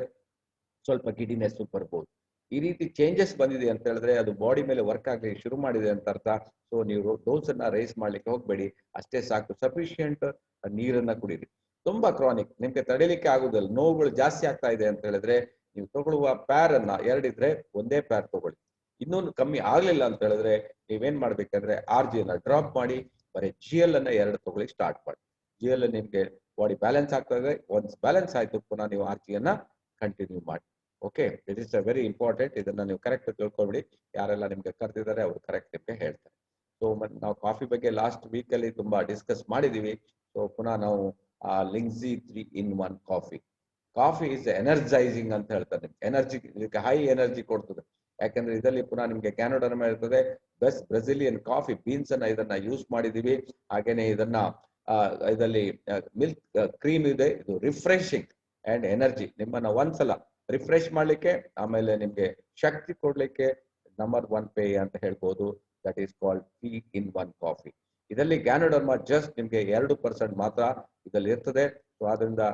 ಸ್ವಲ್ಪ ಗಿಡಿನೆಸ್ ಬರ್ಬೋದು. ಈ ರೀತಿ ಚೇಂಜಸ್ ಬಂದಿದೆ ಅಂತ ಹೇಳಿದ್ರೆ ಅದು ಬಾಡಿ ಮೇಲೆ ವರ್ಕ್ ಆಗ್ಲಿಕ್ಕೆ ಶುರು ಮಾಡಿದೆ ಅಂತ ಅರ್ಥ. ಸೊ ನೀವು ಡೋಸ್ ಅನ್ನ ರೈಸ್ ಮಾಡ್ಲಿಕ್ಕೆ ಹೋಗ್ಬೇಡಿ, ಅಷ್ಟೇ ಸಾಕು. ಸಫಿಶಿಯಂಟ್ ನೀರನ್ನ ಕುಡೀರಿ. ತುಂಬಾ ಕ್ರಾನಿಕ್ ನಿಮ್ಗೆ ತಡಿಲಿಕ್ಕೆ ಆಗುದಿಲ್ಲ, ನೋವುಗಳು ಜಾಸ್ತಿ ಆಗ್ತಾ ಇದೆ ಅಂತ ಹೇಳಿದ್ರೆ ನೀವು ತಗೊಳ್ಳುವ ಪ್ಯಾರ್ ಅನ್ನ 2 ಇದ್ರೆ 1 ಪ್ಯಾರ್ ತಗೊಳ್ಳಿ. ಇನ್ನೊಂದು ಕಮ್ಮಿ ಆಗ್ಲಿಲ್ಲ ಅಂತ ಹೇಳಿದ್ರೆ ನೀವೇನ್ ಮಾಡ್ಬೇಕಂದ್ರೆ RG ಅನ್ನ ಡ್ರಾಪ್ ಮಾಡಿ ಬರೀ GL ಅನ್ನ 2 ತಗೊಳ್ಳಿ ಸ್ಟಾರ್ಟ್ ಮಾಡಿ. GL ನಿಮ್ಗೆ ಬಾಡಿ ಬ್ಯಾಲೆನ್ಸ್ ಆಗ್ತದೆ. ಒನ್ಸ್ ಬ್ಯಾಲೆನ್ಸ್ ಆಯ್ತು ಪುನಃ ನೀವು RG ಅನ್ನ ಕಂಟಿನ್ಯೂ ಮಾಡಿ. Okay, it is very important. ಇದನ್ನ ನೀವು ಕರೆಕ್ಟ್ ತಿಳ್ಕೊಬಿಡಿ. ಯಾರೆಲ್ಲ ನಿಮ್ಗೆ ಕರೆದಿದ್ದಾರೆ ಅವರು ಕರೆಕ್ಟ್ ನಿಮ್ಗೆ ಹೇಳ್ತಾರೆ. ಸೊ ನಾವು ಕಾಫಿ ಬಗ್ಗೆ ಲಾಸ್ಟ್ ವೀಕ್ ಅಲ್ಲಿ ತುಂಬಾ ಡಿಸ್ಕಸ್ ಮಾಡಿದೀವಿ. ಸೊ ಪುನಃ ನಾವು ಲಿಂಗ್ಜಿ 3 in 1 ಕಾಫಿ ಇಸ್ ಎನರ್ಜೈಸಿಂಗ್ ಅಂತ ಹೇಳ್ತಾರೆ. ಎನರ್ಜಿ, ಇದಕ್ಕೆ ಹೈ ಎನರ್ಜಿ ಕೊಡ್ತದೆ. ಯಾಕಂದ್ರೆ ಇದರಲ್ಲಿ ಪುನಃ ನಿಮ್ಗೆ ಕ್ಯಾನೋಡರ್ಮಾ ಇರ್ತದೆ. ಬೆಸ್ಟ್ ಬ್ರೆಸಿಲಿಯನ್ ಕಾಫಿ ಬೀನ್ಸ್ ಅನ್ನ ಇದನ್ನ ಯೂಸ್ ಮಾಡಿದೀವಿ. ಹಾಗೇನೆ ಇದನ್ನ ಇದರಲ್ಲಿ ಮಿಲ್ಕ್ ಕ್ರೀಮ್ ಇದೆ. ಇದು ರಿಫ್ರೆಶಿಂಗ್ ಅಂಡ್ ಎನರ್ಜಿ, ನಿಮ್ಮನ್ನ ಒಂದ್ಸಲ ರಿಫ್ರೆಶ್ ಮಾಡ್ಲಿಕ್ಕೆ ಆಮೇಲೆ ನಿಮ್ಗೆ ಶಕ್ತಿ ಕೊಡ್ಲಿಕ್ಕೆ ನಂಬರ್ 1 ಪೇಯ ಅಂತ ಹೇಳ್ಬೋದು. That is called 3 in 1 coffee. ಇದರಲ್ಲಿ ಗ್ಯಾನೋಡರ್ಮಾ ಜಸ್ಟ್ ನಿಮ್ಗೆ 2% ಮಾತ್ರ ಇದರಲ್ಲಿ ಇರ್ತದೆ. ಸೊ ಆದ್ರಿಂದ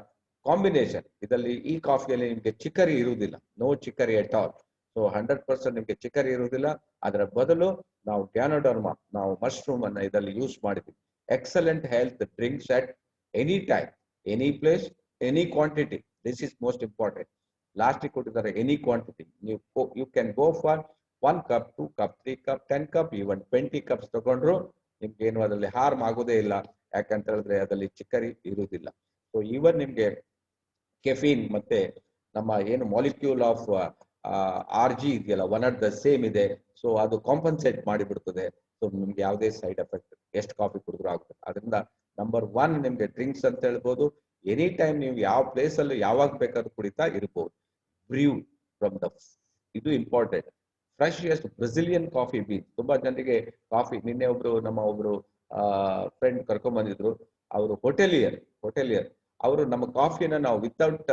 ಕಾಂಬಿನೇಷನ್ ಇದರಲ್ಲಿ ಈ ಕಾಫಿಯಲ್ಲಿ ನಿಮ್ಗೆ ಚಿಕ್ಕರಿ ಇರುವುದಿಲ್ಲ, ನೋ ಚಿಕ್ಕರಿ ಎಟ್ ಆಲ್. ಸೊ 100% ನಿಮ್ಗೆ ಚಿಕ್ಕರಿ ಇರುವುದಿಲ್ಲ. ಅದರ ಬದಲು ನಾವು ಗ್ಯಾನೋಡರ್ಮಾ, ನಾವು ಮಶ್ರೂಮ್ ಅನ್ನ ಇದರಲ್ಲಿ ಯೂಸ್ ಮಾಡಿದ್ವಿ. Excellent health drinks at any time, any place, any quantity. This is most important. Last ಕೊಟ್ಟಿದ್ದಾರೆ ಎನಿ ಕ್ವಾಂಟಿಟಿ. ನೀವು you can go for 1 cup, 2 cup, 3 cup, 10 cup, even 20 cups ತಗೊಂಡ್ರು ನಿಮ್ಗೆ ಏನು ಅದರಲ್ಲಿ ಹಾರ್ಮ್ ಆಗೋದೇ ಇಲ್ಲ. ಯಾಕಂತ ಹೇಳಿದ್ರೆ ಅದರಲ್ಲಿ ಚಿಕ್ಕರಿ ಇರುವುದಿಲ್ಲ. ಸೊ ಈವನ್ ನಿಮ್ಗೆ ಕೆಫೀನ್ ಮತ್ತೆ ನಮ್ಮ ಏನು ಮಾಲಿಕ್ಯೂಲ್ ಆಫ್ RG ಇದೆಯಲ್ಲ, ಒನ್ ಆಟ್ ದ ಸೇಮ್ ಇದೆ. ಸೊ ಅದು ಕಾಂಪನ್ಸೇಟ್ ಮಾಡಿಬಿಡ್ತದೆ. ಸೊ ನಿಮ್ಗೆ ಯಾವುದೇ ಸೈಡ್ ಎಫೆಕ್ಟ್ ಎಷ್ಟು ಕಾಫಿ ಕುಡಿದ್ರು ಆಗುತ್ತೆ. ಅದರಿಂದ ನಂಬರ್ 1 ನಿಮ್ಗೆ ಡ್ರಿಂಕ್ಸ್ ಅಂತ ಹೇಳ್ಬೋದು. ಎನಿ ಟೈಮ್ ನೀವು ಯಾವ ಪ್ಲೇಸ್ ಅಲ್ಲಿ ಯಾವಾಗ ಬೇಕಾದ್ರೂ ಕುಡಿತಾ ಇರ್ಬೋದು. ಬ್ರೀವ್ ಫ್ರಮ್ ದ, ಇದು ಇಂಪಾರ್ಟೆಂಟ್, ಫ್ರೆಶೆಸ್ಟ್ ಬ್ರೆಸಿಲಿಯನ್ ಕಾಫಿ ಬೀನ್. ತುಂಬಾ ಜನರಿಗೆ ಕಾಫಿ, ನಿನ್ನೆ ನಮ್ಮ ಒಬ್ರು ಫ್ರೆಂಡ್ ಕರ್ಕೊಂಡ್ ಬಂದಿದ್ರು. ಅವರು ಹೋಟೆಲಿಯರ್ ಅವರು ನಮ್ಮ ಕಾಫಿನ ನಾವು ವಿತೌಟ್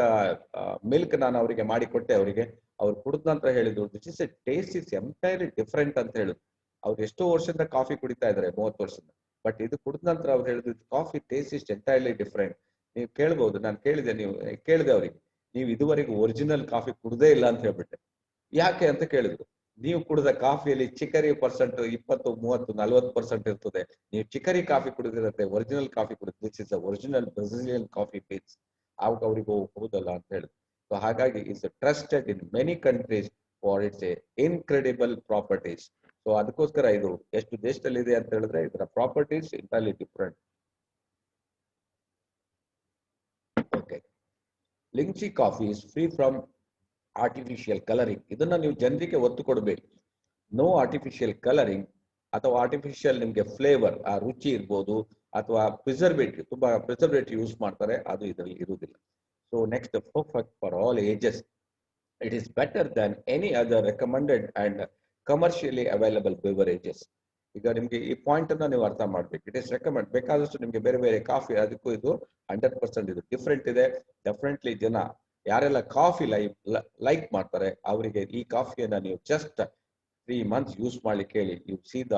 ಮಿಲ್ಕ್ ನಾನು ಅವರಿಗೆ ಮಾಡಿ ಕೊಟ್ಟೆ. ಅವರಿಗೆ ಅವ್ರು ಕುಡಿದ ನಂತರ ಹೇಳಿದ್ರು this is A taste is entirely different ಅಂತ ಹೇಳಿದ್ರು. ಅವ್ರು ಎಷ್ಟೋ ವರ್ಷದಿಂದ ಕಾಫಿ ಕುಡಿತಾ ಇದ್ದಾರೆ, 30 ವರ್ಷದಿಂದ. ಬಟ್ ಇದು ಕುಡಿದ ನಂತರ ಅವ್ರು ಹೇಳಿದ್ರು coffee taste is entirely different. ನೀವು ಕೇಳ್ಬಹುದು, ನಾನು ಕೇಳಿದೆ ಅವರಿಗೆ, ನೀವು ಇದುವರೆಗೂ ಒರಿಜಿನಲ್ ಕಾಫಿ ಕುಡ್ದೇ ಇಲ್ಲ ಅಂತ ಹೇಳ್ಬಿಟ್ಟೆ. ಯಾಕೆ ಅಂತ ಕೇಳಿದ್ರು. ನೀವು ಕುಡಿದ ಕಾಫಿಯಲ್ಲಿ ಚಿಕರಿ ಪರ್ಸೆಂಟ್ 20, 30, 40% ಇರ್ತದೆ. ನೀವು ಚಿಕರಿ ಕಾಫಿ ಕುಡಿದಿರತ್ತೆ, ಒರಿಜಿನಲ್ ಕಾಫಿ ಕುಡಿದ್ರೆ this is original Brazilian coffee beans. ಆವಾಗ ಅವರಿಗೆ ಹೌದಲ್ಲ ಅಂತ ಹೇಳಿ. ಸೊ ಹಾಗಾಗಿ it's trusted in many countries for its incredible properties. So ಅದಕ್ಕೋಸ್ಕರ ಇದು ಎಷ್ಟು ದೇಶದಲ್ಲಿ ಇದೆ ಅಂತ ಹೇಳಿದ್ರೆ ಇದರ properties entirely different. Okay, lingzhi coffee is free from artificial colouring. ಇದನ್ನ ನೀವು ಜನರಿಗೆ ಒತ್ತು ಕೊಡಬೇಕು. ನೋ ಆರ್ಟಿಫಿಷಿಯಲ್ ಕಲರಿಂಗ್ ಅಥವಾ ಆರ್ಟಿಫಿಷಿಯಲ್ ನಿಮಗೆ ಫ್ಲೇವರ್, ಆ ರುಚಿ ಇರ್ಬೋದು ಅಥವಾ ಪ್ರಿಸರ್ವೇಟಿವ್, ತುಂಬಾ ಪ್ರಿಸರ್ವೇಟಿವ್ ಯೂಸ್ ಮಾಡ್ತಾರೆ, ಅದು ಇದರಲ್ಲಿ ಇರುವುದಿಲ್ಲ. So next, perfect for all ages. It is better than any other recommended and commercially available beverages. ಈಗ ನಿಮ್ಗೆ ಈ ಪಾಯಿಂಟ್ ಅನ್ನ ನೀವು ಅರ್ಥ ಮಾಡ್ಬೇಕು. ಇಟ್ ಇಸ್ ರೆಕಮೆಂಡ್, ಬೇಕಾದಷ್ಟು ನಿಮ್ಗೆ ಬೇರೆ ಬೇರೆ ಕಾಫಿ, ಅದಕ್ಕೂ ಇದು 100% ಇದು ಡಿಫ್ರೆಂಟ್ ಇದೆ. ಡೆಫಿನೆಟ್ಲಿ ಜನ ಯಾರೆಲ್ಲ ಕಾಫಿ ಲೈಕ್ ಮಾಡ್ತಾರೆ ಅವರಿಗೆ ಈ ಕಾಫಿಯನ್ನ ನೀವು ಜಸ್ಟ್ 3 months ಯೂಸ್ ಮಾಡ್ಲಿಕ್ಕೆ ಹೇಳಿ, ಯು ಸಿ ದ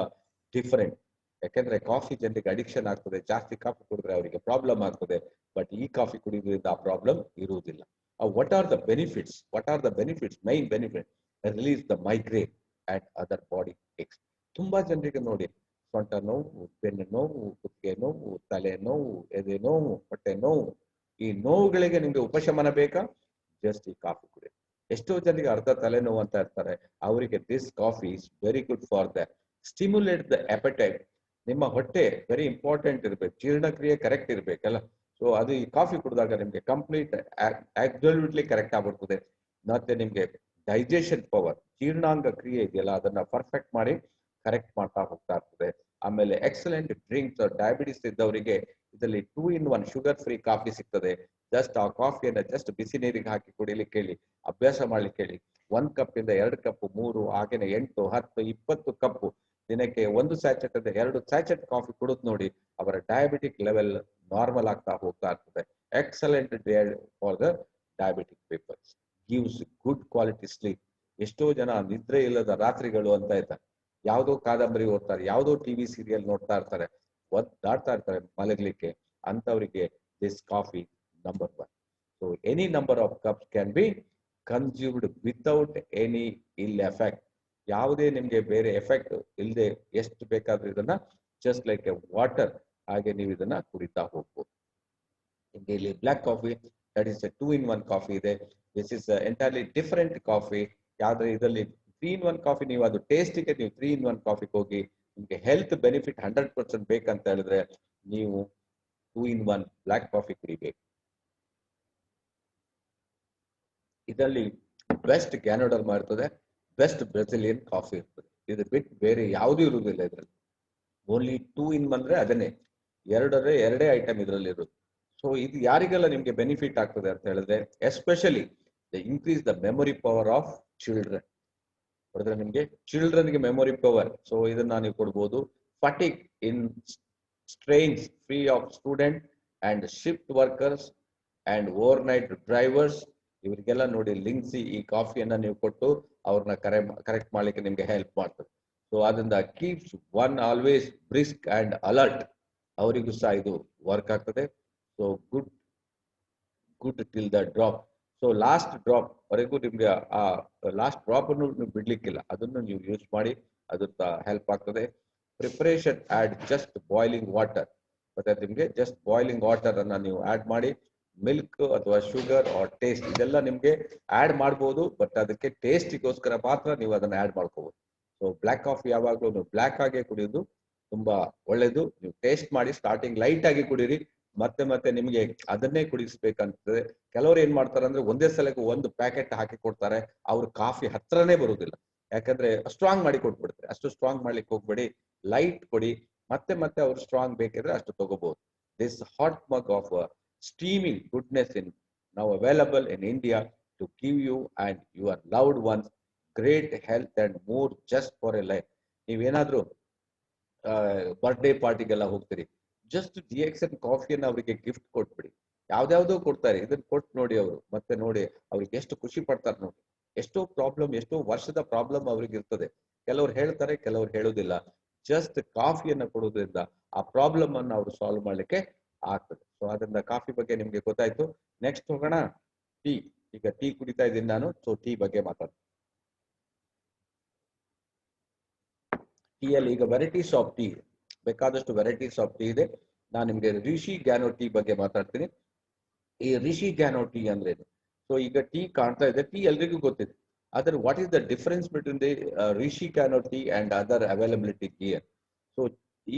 ಡಿಫರೆಂಟ್. ಯಾಕಂದ್ರೆ ಕಾಫಿ ಜನರಿಗೆ ಅಡಿಕ್ಷನ್ ಆಗ್ತದೆ, ಜಾಸ್ತಿ ಕಾಫಿ ಕುಡಿದ್ರೆ ಅವರಿಗೆ ಪ್ರಾಬ್ಲಮ್ ಆಗ್ತದೆ. ಬಟ್ ಈ ಕಾಫಿ ಕುಡಿಯೋದ್ರಿಂದ ಆ ಪ್ರಾಬ್ಲಮ್ ಇರುವುದಿಲ್ಲ. What are the benefits? Main benefit, release the migraine and other body aches. ತುಂಬಾ ಜನರಿಗೆ ನೋಡಿ, ಸೊಂಟ ನೋವು, ಬೆನ್ನು ನೋವು, ಕುತ್ತಿಗೆ ನೋವು, ತಲೆ ನೋವು, ಎದೆ ನೋವು, ಹೊಟ್ಟೆ ನೋವು, ಈ ನೋವುಗಳಿಗೆ ನಿಮ್ಗೆ ಉಪಶಮನ ಬೇಕಾ? ಜಸ್ಟ್ ಈ ಕಾಫಿ ಕುಡಿ. ಎಷ್ಟೋ ಜನರಿಗೆ ಅರ್ಧ ತಲೆನೋವು ಅಂತ ಇರ್ತಾರೆ, ಅವರಿಗೆ this coffee is very good for the stimulate the appetite. ನಿಮ್ಮ ಹೊಟ್ಟೆ ವೆರಿ ಇಂಪಾರ್ಟೆಂಟ್ ಇರ್ಬೇಕು, ಜೀರ್ಣಕ್ರಿಯೆ ಕರೆಕ್ಟ್ ಇರ್ಬೇಕಲ್ಲ. ಸೊ ಅದು ಈ ಕಾಫಿ ಕುಡಿದಾಗ ನಿಮ್ಗೆ ಕಂಪ್ಲೀಟ್ ಅಬ್ಸಲ್ಯೂಟ್ಲಿ ಕರೆಕ್ಟ್ ಆಗ್ಬಿಡ್ತದೆ. ಮತ್ತೆ ನಿಮ್ಗೆ ಡೈಜೆಷನ್ ಪವರ್, ಜೀರ್ಣಾಂಗ ಕ್ರಿಯೆ ಇದೆಯಲ್ಲ, ಅದನ್ನ ಪರ್ಫೆಕ್ಟ್ ಮಾಡಿ ಕರೆಕ್ಟ್ ಮಾಡ್ತಾ ಹೋಗ್ತಾ ಇರ್ತದೆ. ಆಮೇಲೆ ಎಕ್ಸಲೆಂಟ್ ಡ್ರಿಂಕ್ಸ್, ಡಯಾಬಿಟಿಸ್ ಇದ್ದವರಿಗೆ ಇದರಲ್ಲಿ 2 in 1 ಶುಗರ್ ಫ್ರೀ ಕಾಫಿ ಸಿಗ್ತದೆ. ಜಸ್ಟ್ ಆ ಕಾಫಿಯನ್ನ ಜಸ್ಟ್ ಬಿಸಿ ನೀರಿಗೆ ಹಾಕಿ ಕುಡಿಲಿಕ್ಕೆ ಹೇಳಿ, ಅಭ್ಯಾಸ ಮಾಡ್ಲಿಕ್ಕೆ ಹೇಳಿ. 1 ಕಪ್ಪಿಂದ 2 ಕಪ್, 3, ಹಾಗೇನೆ 8, 10, 20 ಕಪ್ ದಿನಕ್ಕೆ 1 ಸ್ಯಾಚೆಟ್ ಇಂದ 2 ಸ್ಯಾಚೆಟ್ ಕಾಫಿ ಕುಡಿದು ನೋಡಿ, ಅವರ ಡಯಾಬಿಟಿಕ್ ಲೆವೆಲ್ ನಾರ್ಮಲ್ ಆಗ್ತಾ ಹೋಗ್ತಾ ಇರ್ತದೆ. Excellent for the diabetic peoples. Gives good quality sleep. ಎಷ್ಟೋ ಜನ ನಿದ್ರೆ ಇಲ್ಲದ ರಾತ್ರಿಗಳು ಅಂತ ಇದ್ದಾರೆ, ಯಾವುದೋ ಕಾದಂಬರಿ ಓದ್ತಾರೆ, ಯಾವುದೋ ಟಿವಿ ಸೀರಿಯಲ್ ನೋಡ್ತಾ ಇರ್ತಾರೆ, ಒದ್ದಾಡ್ತಾ ಇರ್ತಾರೆ ಮಲಗಲಿಕ್ಕೆ. ಅಂತವರಿಗೆ this coffee number 1. So any number of cups can be consumed without any ಇಲ್ ಎಫೆಕ್ಟ್. ಯಾವುದೇ ನಿಮ್ಗೆ ಬೇರೆ ಎಫೆಕ್ಟ್ ಇಲ್ಲದೆ ಎಷ್ಟು ಬೇಕಾದ್ರೂ ಇದನ್ನ ಜಸ್ಟ್ ಲೈಕ್ ಎ ವಾಟರ್ ಹಾಗೆ ನೀವು ಇದನ್ನ ಕುಡಿತಾ ಹೋಗ್ಬೋದು. ನಿಮ್ಗೆ ಇಲ್ಲಿ black coffee, that is 2 in 1 coffee ಇದೆ. This is entirely different coffee. ಯಾವ್ದ್ರೆ ಇದರಲ್ಲಿ 3 in 1 ಕಾಫಿ, ನೀವು ಅದು ಟೇಸ್ಟಿಗೆ ನೀವು 3 in 1 ಕಾಫಿಗೆ ಹೋಗಿ, ನಿಮ್ಗೆ ಹೆಲ್ತ್ ಬೆನಿಫಿಟ್ 100% ಬೇಕಂತ ಹೇಳಿದ್ರೆ ನೀವು 2 in 1 ಬ್ಲಾಕ್ ಕಾಫಿ ಕುಡಿಬೇಕು. ಇದರಲ್ಲಿ ಬೆಸ್ಟ್ ಗ್ಯಾನೋಡರ್ಮಾ ಇರ್ತದೆ, ಬೆಸ್ಟ್ ಬ್ರೆಸಿಲಿಯನ್ ಕಾಫಿ ಇರ್ತದೆ. ಇದ್ರ ಬಿಟ್ಟು ಬೇರೆ ಯಾವುದೂ ಇರುವುದಿಲ್ಲ ಇದರಲ್ಲಿ. ಓನ್ಲಿ 2 in 1 ಅಂದ್ರೆ ಅದನ್ನೇ, ಎರಡೇ ಐಟಮ್ ಇದರಲ್ಲಿ ಇರೋದು. ಸೊ ಇದು ಯಾರಿಗೆಲ್ಲ ನಿಮ್ಗೆ ಬೆನಿಫಿಟ್ ಆಗ್ತದೆ ಅಂತ ಹೇಳಿದ್ರೆ, especially increase the memory power of children. ಹೊಡೆದ್ರೆ ನಿಮ್ಗೆ ಚಿಲ್ಡ್ರನ್ಗೆ ಮೆಮೊರಿ ಪವರ್, ಸೊ ಇದನ್ನ ನೀವು ಕೊಡ್ಬೋದು. Fatigue in strains free of student and shift workers and overnight drivers, ಇವರಿಗೆಲ್ಲ ನೋಡಿ ಲಿಂಗ್ಸಿ ಈ ಕಾಫಿಯನ್ನ ನೀವು ಕೊಟ್ಟು ಅವ್ರನ್ನ ಕರೆಕ್ಟ್ ಮಾಡ್ಲಿಕ್ಕೆ ನಿಮ್ಗೆ ಹೆಲ್ಪ್ ಮಾಡ್ತದೆ. ಸೊ ಅದರಿಂದ keeps one always brisk and alert, ಅವರಿಗೂ ಸಹ ಇದು ವರ್ಕ್ ಆಗ್ತದೆ. So good till the drop. So last drop ವರೆಗೂ ನಿಮ್ಗೆ ಆ ಲಾಸ್ಟ್ ಡ್ರಾಪ್ ಅನ್ನು ನೀವು ಬಿಡ್ಲಿಕ್ಕಿಲ್ಲ, ಅದನ್ನು ನೀವು ಯೂಸ್ ಮಾಡಿ, ಅದು ಹೆಲ್ಪ್ ಆಗ್ತದೆ. Preparation add just boiling water. ಮತ್ತೆ ನಿಮ್ಗೆ ಜಸ್ಟ್ ಬಾಯ್ಲಿಂಗ್ ವಾಟರ್ ಅನ್ನ ನೀವು ಆಡ್ ಮಾಡಿ, ಮಿಲ್ಕ್ ಅಥವಾ ಶುಗರ್ ಆರ್ ಟೇಸ್ಟ್ ಇದೆಲ್ಲ ನಿಮ್ಗೆ ಆಡ್ ಮಾಡ್ಬೋದು. ಬಟ್ ಅದಕ್ಕೆ ಟೇಸ್ಟಿಗೋಸ್ಕರ ಮಾತ್ರ ನೀವು ಅದನ್ನ ಆಡ್ ಮಾಡ್ಕೋಬಹುದು. ಸೊ ಬ್ಲಾಕ್ ಕಾಫಿ ಯಾವಾಗಲೂ ನೀವು ಬ್ಲಾಕ್ ಆಗೇ ಕುಡಿಯೋದು ತುಂಬಾ ಒಳ್ಳೇದು. ನೀವು ಟೇಸ್ಟ್ ಮಾಡಿ, ಸ್ಟಾರ್ಟಿಂಗ್ ಲೈಟ್ ಆಗಿ ಕುಡೀರಿ, ಮತ್ತೆ ನಿಮ್ಗೆ ಅದನ್ನೇ ಕುಡಿಸ್ಬೇಕಂತದೆ. ಕೆಲವರು ಏನ್ ಮಾಡ್ತಾರೆ ಅಂದ್ರೆ ಒಂದೇ ಸಲಕ್ಕೆ 1 ಪ್ಯಾಕೆಟ್ ಹಾಕಿ ಕೊಡ್ತಾರೆ, ಅವ್ರು ಕಾಫಿ ಹತ್ರನೇ ಬರುವುದಿಲ್ಲ. ಯಾಕಂದ್ರೆ ಸ್ಟ್ರಾಂಗ್ ಮಾಡಿ ಕೊಟ್ಬಿಡ್ತಾರೆ. ಅಷ್ಟು ಸ್ಟ್ರಾಂಗ್ ಮಾಡ್ಲಿಕ್ಕೆ ಹೋಗ್ಬೇಡಿ, ಲೈಟ್ ಕೊಡಿ. ಮತ್ತೆ ಅವ್ರು ಸ್ಟ್ರಾಂಗ್ ಬೇಕಿದ್ರೆ ಅಷ್ಟು ತಗೋಬಹುದು. This hot mug of steaming goodness in now available in India to give you and your loved ones great health and more just for a life. ನೀವೇನಾದ್ರೂ ಬರ್ಡೇ ಪಾರ್ಟಿಗೆಲ್ಲ ಹೋಗ್ತೀರಿ, ಜಸ್ಟ್ GXN ಕಾಫಿಯನ್ನು ಅವರಿಗೆ ಗಿಫ್ಟ್ ಕೊಟ್ಬಿಡಿ. ಯಾವ್ದಾವ್ದೋ ಕೊಡ್ತಾರೆ, ಇದನ್ನ ಕೊಟ್ಟು ನೋಡಿ ಅವರು, ಮತ್ತೆ ನೋಡಿ ಅವ್ರಿಗೆ ಎಷ್ಟು ಖುಷಿ ಪಡ್ತಾರೆ ನೋಡಿ. ಎಷ್ಟೋ ವರ್ಷದ ಪ್ರಾಬ್ಲಮ್ ಅವ್ರಿಗೆ ಇರ್ತದೆ. ಕೆಲವ್ರು ಹೇಳ್ತಾರೆ, ಕೆಲವ್ರು ಹೇಳುದಿಲ್ಲ. ಜಸ್ಟ್ ಕಾಫಿಯನ್ನ ಕೊಡೋದ್ರಿಂದ ಆ ಪ್ರಾಬ್ಲಮ್ ಅನ್ನು ಅವರು ಸಾಲ್ವ್ ಮಾಡ್ಲಿಕ್ಕೆ ಆಗ್ತದೆ. ಸೊ ಅದರಿಂದ ಕಾಫಿ ಬಗ್ಗೆ ನಿಮ್ಗೆ ಗೊತ್ತಾಯ್ತು. ನೆಕ್ಸ್ಟ್ ಹೋಗೋಣ ಟೀ. ಈಗ ಟೀ ಕುಡಿತಾ ಇದ್ದೀನಿ ನಾನು, ಸೊ ಟೀ ಬಗ್ಗೆ ಮಾತಾಡ್ತೀನಿ. ಟೀ ಅಲ್ಲಿ ಈಗ ವೆರೈಟೀಸ್ ಆಫ್ ಟೀ ಬೇಕಾದಷ್ಟು ವೆರೈಟೀಸ್ ಆಫ್ ಟೀ ಇದೆ. ನಾನು ನಿಮ್ಗೆ ರಿಷಿ ಗ್ಯಾನೋ ಟೀ ಬಗ್ಗೆ ಮಾತಾಡ್ತೀನಿ. ಈ ರಿಷಿ ಗ್ಯಾನೋ ಟೀ ಅಂದ್ರೆ ಸೊ ಈಗ ಟೀ ಕಾಣ್ತಾ ಇದೆ, ಟೀ ಎಲ್ರಿಗೂ ಗೊತ್ತಿದೆ. ಆದ್ರೆ what is the difference between the reishi Gano tea and other availability here? So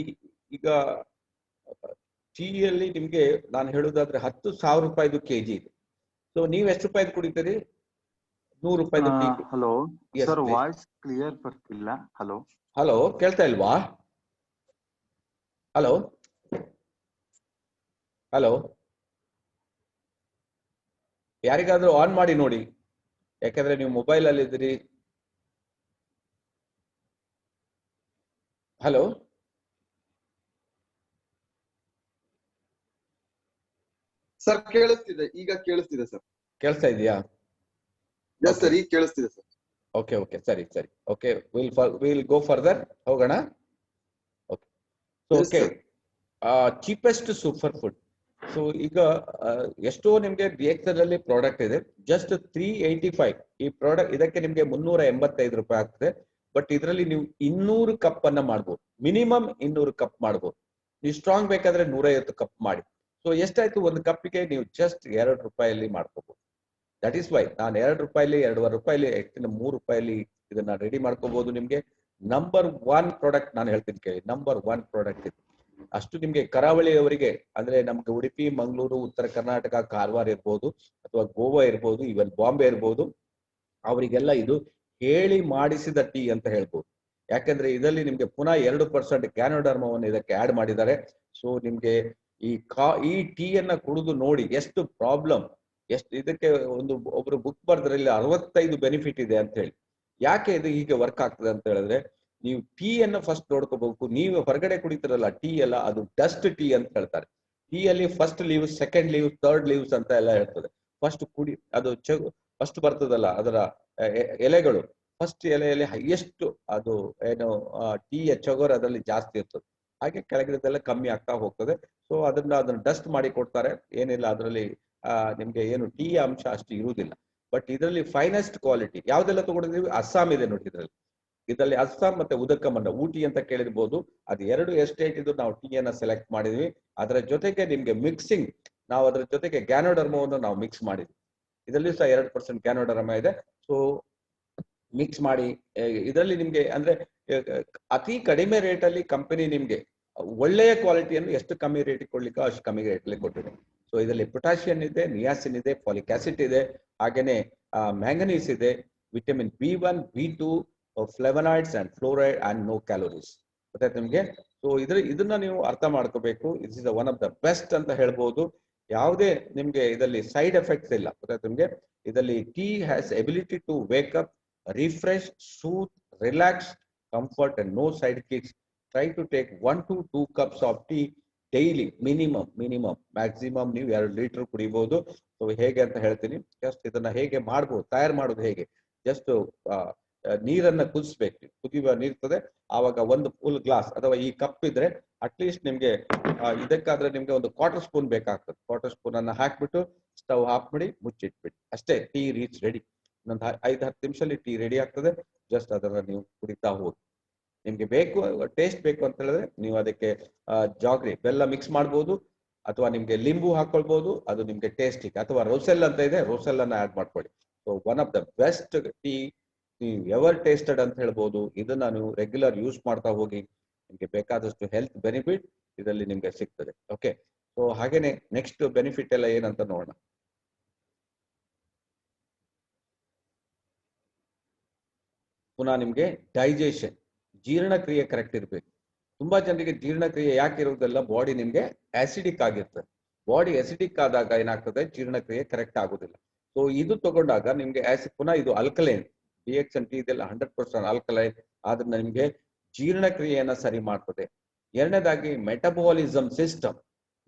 ಈಗ ಟೀಯಲ್ಲಿ ನಿಮ್ಗೆ ನಾನು ಹೇಳುದಾದ್ರೆ 10,000 ರೂಪಾಯಿದು ಕೆಜಿ ಇದೆ. ಸೊ ನೀವ್ ಎಷ್ಟು ರೂಪಾಯಿದು ಕುಡಿತೀರಿ? 100 ರೂಪಾಯಿದು tea. Hello Yes, sir, please. Voice clear ಬರ್ತಿಲ್ಲ. ಹಲೋ ಹಲೋ, ಕೇಳ್ತಾ ಇಲ್ವಾ? ಹಲೋ ಹಲೋ, ಯಾರಿಗಾದ್ರೂ ಆನ್ ಮಾಡಿ ನೋಡಿ, ಯಾಕಂದ್ರೆ ನೀವು ಮೊಬೈಲ್ ಅಲ್ಲಿ ಇದ್ದೀರಿ. ಹಲೋ ಸರ್, ಕೇಳಿಸ್ತಿದೆ, ಈಗ ಕೇಳಿಸ್ತಿದೆ ಸರ್. ಕೇಳ್ತಾ ಇದೆಯಾ? ಎಸ್ ಸರ್, ಈಗ ಕೇಳಿಸ್ತಿದೆ ಸರ್. ಓಕೆ ಓಕೆ, ಸರಿ ಸರಿ, ಓಕೆ, ವಿಲ್ ಗೋ ಫರ್ದರ್, ಹೋಗೋಣ. Okay, so okay, cheapest super food. So ಈಗ ಎಷ್ಟೋ ನಿಮ್ಗೆ DXL ಅಲ್ಲಿ ಪ್ರಾಡಕ್ಟ್ ಇದೆ, ಜಸ್ಟ್ 385 ಈ ಪ್ರಾಡಕ್ಟ್. ಇದಕ್ಕೆ ನಿಮ್ಗೆ 385 ರೂಪಾಯಿ ಆಗ್ತದೆ. ಬಟ್ ಇದರಲ್ಲಿ ನೀವು 200 ಕಪ್ ಅನ್ನ ಮಾಡ್ಬೋದು, ಮಿನಿಮಮ್ 200 ಕಪ್ ಮಾಡ್ಬೋದು. ನೀವು ಸ್ಟ್ರಾಂಗ್ ಬೇಕಾದ್ರೆ 150 ಕಪ್ ಮಾಡಿ. ಸೊ ಎಷ್ಟಾಯ್ತು? ಒಂದು ಕಪ್ಪಿಗೆ ನೀವು ಜಸ್ಟ್ 2 ರೂಪಾಯಲ್ಲಿ ಮಾಡ್ಕೋಬಹುದು. ದಟ್ ಈಸ್ ವೈ ನಾನು 2 ರೂಪಾಯಿಲಿ, 2.5 ರೂಪಾಯಿಲಿ, 3 ರೂಪಾಯಿಲಿ ಇದನ್ನ ರೆಡಿ ಮಾಡ್ಕೋಬಹುದು. ನಿಮ್ಗೆ ನಂಬರ್ 1 ಪ್ರಾಡಕ್ಟ್ ನಾನು ಹೇಳ್ತೀನಿ ಕೇಳಿ, ನಂಬರ್ 1 ಪ್ರಾಡಕ್ಟ್ ಇದು. ಅಷ್ಟು ನಿಮ್ಗೆ ಕರಾವಳಿಯವರಿಗೆ, ಅಂದ್ರೆ ನಮ್ಗೆ ಉಡುಪಿ, ಮಂಗಳೂರು, ಉತ್ತರ ಕರ್ನಾಟಕ, ಕಾರವಾರ ಇರ್ಬೋದು, ಅಥವಾ ಗೋವಾ ಇರ್ಬೋದು, ಇವನ್ ಬಾಂಬೆ ಇರ್ಬೋದು, ಅವರಿಗೆಲ್ಲ ಇದು ಹೇಳಿ ಮಾಡಿಸಿದ ಟೀ ಅಂತ ಹೇಳ್ಬೋದು. ಯಾಕಂದ್ರೆ ಇದರಲ್ಲಿ ನಿಮ್ಗೆ ಪುನಃ 2% ಗ್ಯಾನೋಡರ್ಮವನ್ನು ಇದಕ್ಕೆ ಆಡ್ ಮಾಡಿದ್ದಾರೆ. ಸೊ ನಿಮ್ಗೆ ಈ ಟೀಯನ್ನ ಕುಡಿದು ನೋಡಿ ಎಷ್ಟು ಪ್ರಾಬ್ಲಮ್, ಎಷ್ಟು ಇದಕ್ಕೆ ಒಬ್ರು ಬುಕ್ ಬರ್ದ್ರಲ್ಲಿ 65 ಬೆನಿಫಿಟ್ ಇದೆ ಅಂತ ಹೇಳಿ. ಯಾಕೆ ಇದು ಹೀಗೆ ವರ್ಕ್ ಆಗ್ತದೆ ಅಂತ ಹೇಳಿದ್ರೆ, ನೀವು ಟೀ ಅನ್ನ ಫಸ್ಟ್ ನೋಡ್ಕೋಬೇಕು. ನೀವು ಹೊರಗಡೆ ಕುಡಿತಿರಲ್ಲ ಟೀ ಎಲ್ಲ, ಅದು ಡಸ್ಟ್ ಟೀ ಅಂತ ಹೇಳ್ತಾರೆ. ಟೀ ಅಲ್ಲಿ first leaves, second leaves, third leaves ಅಂತ ಎಲ್ಲ ಹೇಳ್ತದೆ. ಫಸ್ಟ್ ಕುಡಿ ಅದು ಫಸ್ಟ್ ಬರ್ತದಲ್ಲ ಅದರ ಎಲೆಗಳು, ಫಸ್ಟ್ ಎಲೆಯಲ್ಲಿ ಹೈಯೆಸ್ಟ್ ಅದು ಏನು ಟೀಯ ಚಗೊರ ಅದರಲ್ಲಿ ಜಾಸ್ತಿ ಇರ್ತದೆ. ಹಾಗೆ ಕೆಳಗಿನದೆಲ್ಲ ಕಮ್ಮಿ ಆಗ್ತಾ ಹೋಗ್ತದೆ. ಸೊ ಅದನ್ನ ಡಸ್ಟ್ ಮಾಡಿ ಕೊಡ್ತಾರೆ, ಏನಿಲ್ಲ ಅದರಲ್ಲಿ ನಿಮ್ಗೆ ಏನು ಟೀ ಅಂಶ ಅಷ್ಟು ಇರುವುದಿಲ್ಲ. ಬಟ್ ಇದರಲ್ಲಿ ಫೈನೆಸ್ಟ್ ಕ್ವಾಲಿಟಿ ಯಾವ್ದೆಲ್ಲ ತಗೊಂಡಿದೀವಿ? ಅಸ್ಸಾಂ ಇದೆ ನೋಡಿ ಇದರಲ್ಲಿ ಅಸ್ಸಾಂ ಮತ್ತೆ ಉದಕಮಂಡ, ಊಟಿ ಅಂತ ಕೇಳಿರ್ಬೋದು. ಅದು 2 ಎಸ್ಟೇಟ್ ಇದು ನಾವು ಟೀಯನ್ನ ಸೆಲೆಕ್ಟ್ ಮಾಡಿದ್ವಿ. ಅದರ ಜೊತೆಗೆ ನಿಮ್ಗೆ ಮಿಕ್ಸಿಂಗ್, ನಾವು ಅದರ ಜೊತೆಗೆ ಗ್ಯಾನೋಡರ್ಮವನ್ನು ನಾವು ಮಿಕ್ಸ್ ಮಾಡಿದ್ವಿ. ಇದರಲ್ಲಿ ಸಹ 2% ಗ್ಯಾನೋಡರ್ಮ ಇದೆ. ಸೊ ಮಿಕ್ಸ್ ಮಾಡಿ ಇದರಲ್ಲಿ ನಿಮ್ಗೆ ಅಂದ್ರೆ ಅತಿ ಕಡಿಮೆ ರೇಟ್ ಅಲ್ಲಿ ಕಂಪನಿ ನಿಮ್ಗೆ ಒಳ್ಳೆಯ ಕ್ವಾಲಿಟಿಯನ್ನು ಎಷ್ಟು ಕಮ್ಮಿ ರೇಟ್ ಕೊಡ್ಲಿಕ್ಕೆ ಅಷ್ಟು ಕಮ್ಮಿ ರೇಟ್ ಅಲ್ಲಿ ಕೊಟ್ಟಿದೆ. ಸೊ ಇದರಲ್ಲಿ ಪೊಟ್ಯಾಷಿಯಂ ಇದೆ, ನಿಯಾಸಿನ್ ಇದೆ, ಫಾಲಿಕ್ ಆಸಿಡ್ ಇದೆ, ಹಾಗೇನೆ ಮ್ಯಾಂಗನೀಸ್ ಇದೆ, vitamin B1, B2, flavonoids and fluoride and no calories. ಗೊತ್ತಾಯ್ತು ನಿಮ್ಗೆ? ಸೊ ಇದನ್ನ ನೀವು ಅರ್ಥ ಮಾಡ್ಕೋಬೇಕು. It is one of the best ಅಂತ ಹೇಳ್ಬೋದು. ಯಾವುದೇ ನಿಮ್ಗೆ ಇದರಲ್ಲಿ ಸೈಡ್ ಎಫೆಕ್ಟ್ಸ್ ಇಲ್ಲ. ಗೊತ್ತಾಯ್ತು ನಿಮ್ಗೆ? ಇದರಲ್ಲಿ tea has ability to wake up, refresh, soothe, relax, comfort and no side kicks. Try to take 1 to 2 cups of tea daily, minimum. Maximum ನೀವು 2 ಲೀಟರ್ ಕುಡಿಬಹುದು. ಸೊ ಹೇಗೆ ಅಂತ ಹೇಳ್ತೀನಿ. ಜಸ್ಟ್ ಇದನ್ನ ಹೇಗೆ ಮಾಡ್ಬೋದು, ತಯಾರು ಮಾಡೋದು ಹೇಗೆ? ಜಸ್ಟ್ ನೀರನ್ನ ಕುದಿಸ್ಬೇಕು. ಕುದಿಯುವ ನೀರ್ತದೆ, ಆವಾಗ ಒಂದು ಫುಲ್ ಗ್ಲಾಸ್ ಅಥವಾ ಈ ಕಪ್ ಇದ್ರೆ ಅಟ್ಲೀಸ್ಟ್ ನಿಮ್ಗೆ ಇದಕ್ಕಾದ್ರೆ ನಿಮ್ಗೆ ಒಂದು 1/4 ಸ್ಪೂನ್ ಬೇಕಾಗ್ತದೆ. 1/4 ಸ್ಪೂನ್ ಅನ್ನ ಹಾಕ್ಬಿಟ್ಟು ಸ್ಟವ್ ಆಫ್ ಮಾಡಿ ಮುಚ್ಚಿಟ್ಬಿಡಿ, ಅಷ್ಟೇ. Tea reach ready. ಇನ್ನೊಂದು 5-10 ನಿಮಿಷದಲ್ಲಿ ಟೀ ರೆಡಿ ಆಗ್ತದೆ. ಜಸ್ಟ್ ಅದನ್ನ ನೀವು ಕುಡಿತಾ ಹೋಗಿ. ನಿಮ್ಗೆ ಬೇಕು, ಟೇಸ್ಟ್ ಬೇಕು ಅಂತ ಹೇಳಿದ್ರೆ ನೀವು ಅದಕ್ಕೆ ಜಾಗ್ರಿ, ಬೆಲ್ಲ ಮಿಕ್ಸ್ ಮಾಡ್ಬೋದು, ಅಥವಾ ನಿಮ್ಗೆ ಲಿಂಬು ಹಾಕೊಳ್ಬಹುದು. ಅದು ನಿಮ್ಗೆ ಟೇಸ್ಟಿಗೆ. ಅಥವಾ ರೋಸೆಲ್ ಅಂತ ಇದೆ, ರೋಸೆಲ್ ಅನ್ನ ಆಡ್ ಮಾಡ್ಕೊಳ್ಳಿ. So one of the best tea ನೀವು ಎವರ್ ಟೇಸ್ಟೆಡ್ ಅಂತ ಹೇಳ್ಬೋದು. ಇದನ್ನ ನೀವು ರೆಗ್ಯುಲರ್ ಯೂಸ್ ಮಾಡ್ತಾ ಹೋಗಿ, ನಿಮ್ಗೆ ಬೇಕಾದಷ್ಟು ಹೆಲ್ತ್ ಬೆನಿಫಿಟ್ ಇದರಲ್ಲಿ ನಿಮ್ಗೆ ಸಿಗ್ತದೆ. ಓಕೆ, ಸೊ ಹಾಗೇನೆ ನೆಕ್ಸ್ಟ್ ಬೆನಿಫಿಟ್ ಎಲ್ಲ ಏನಂತ ನೋಡೋಣ. ಪುನಃ ನಿಮ್ಗೆ ಡೈಜೆಷನ್, ಜೀರ್ಣಕ್ರಿಯೆ ಕರೆಕ್ಟ್ ಇರ್ಬೇಕು. ತುಂಬಾ ಜನರಿಗೆ ಜೀರ್ಣಕ್ರಿಯೆ ಯಾಕೆ ಇರುವುದಿಲ್ಲ? ಬಾಡಿ ನಿಮ್ಗೆ ಆಸಿಡಿಕ್ ಆಗಿರ್ತದೆ. ಬಾಡಿ ಆಸಿಡಿಕ್ ಆದಾಗ ಏನಾಗ್ತದೆ? ಜೀರ್ಣಕ್ರಿಯೆ ಕರೆಕ್ಟ್ ಆಗುದಿಲ್ಲ. ಸೊ ಇದು ತಗೊಂಡಾಗ ನಿಮ್ಗೆ ಪುನಃ ಇದು ಅಲ್ಕಲೈನ್, DXL ಟೀ ಇದೆಲ್ಲ 100% ಅಲ್ಕಲೈನ್, ಆದ್ರಿಂದ ನಿಮ್ಗೆ ಜೀರ್ಣಕ್ರಿಯೆಯನ್ನ ಸರಿ ಮಾಡ್ತದೆ. ಎರಡನೇದಾಗಿ ಮೆಟಬಾಲಿಸಮ್ ಸಿಸ್ಟಮ್,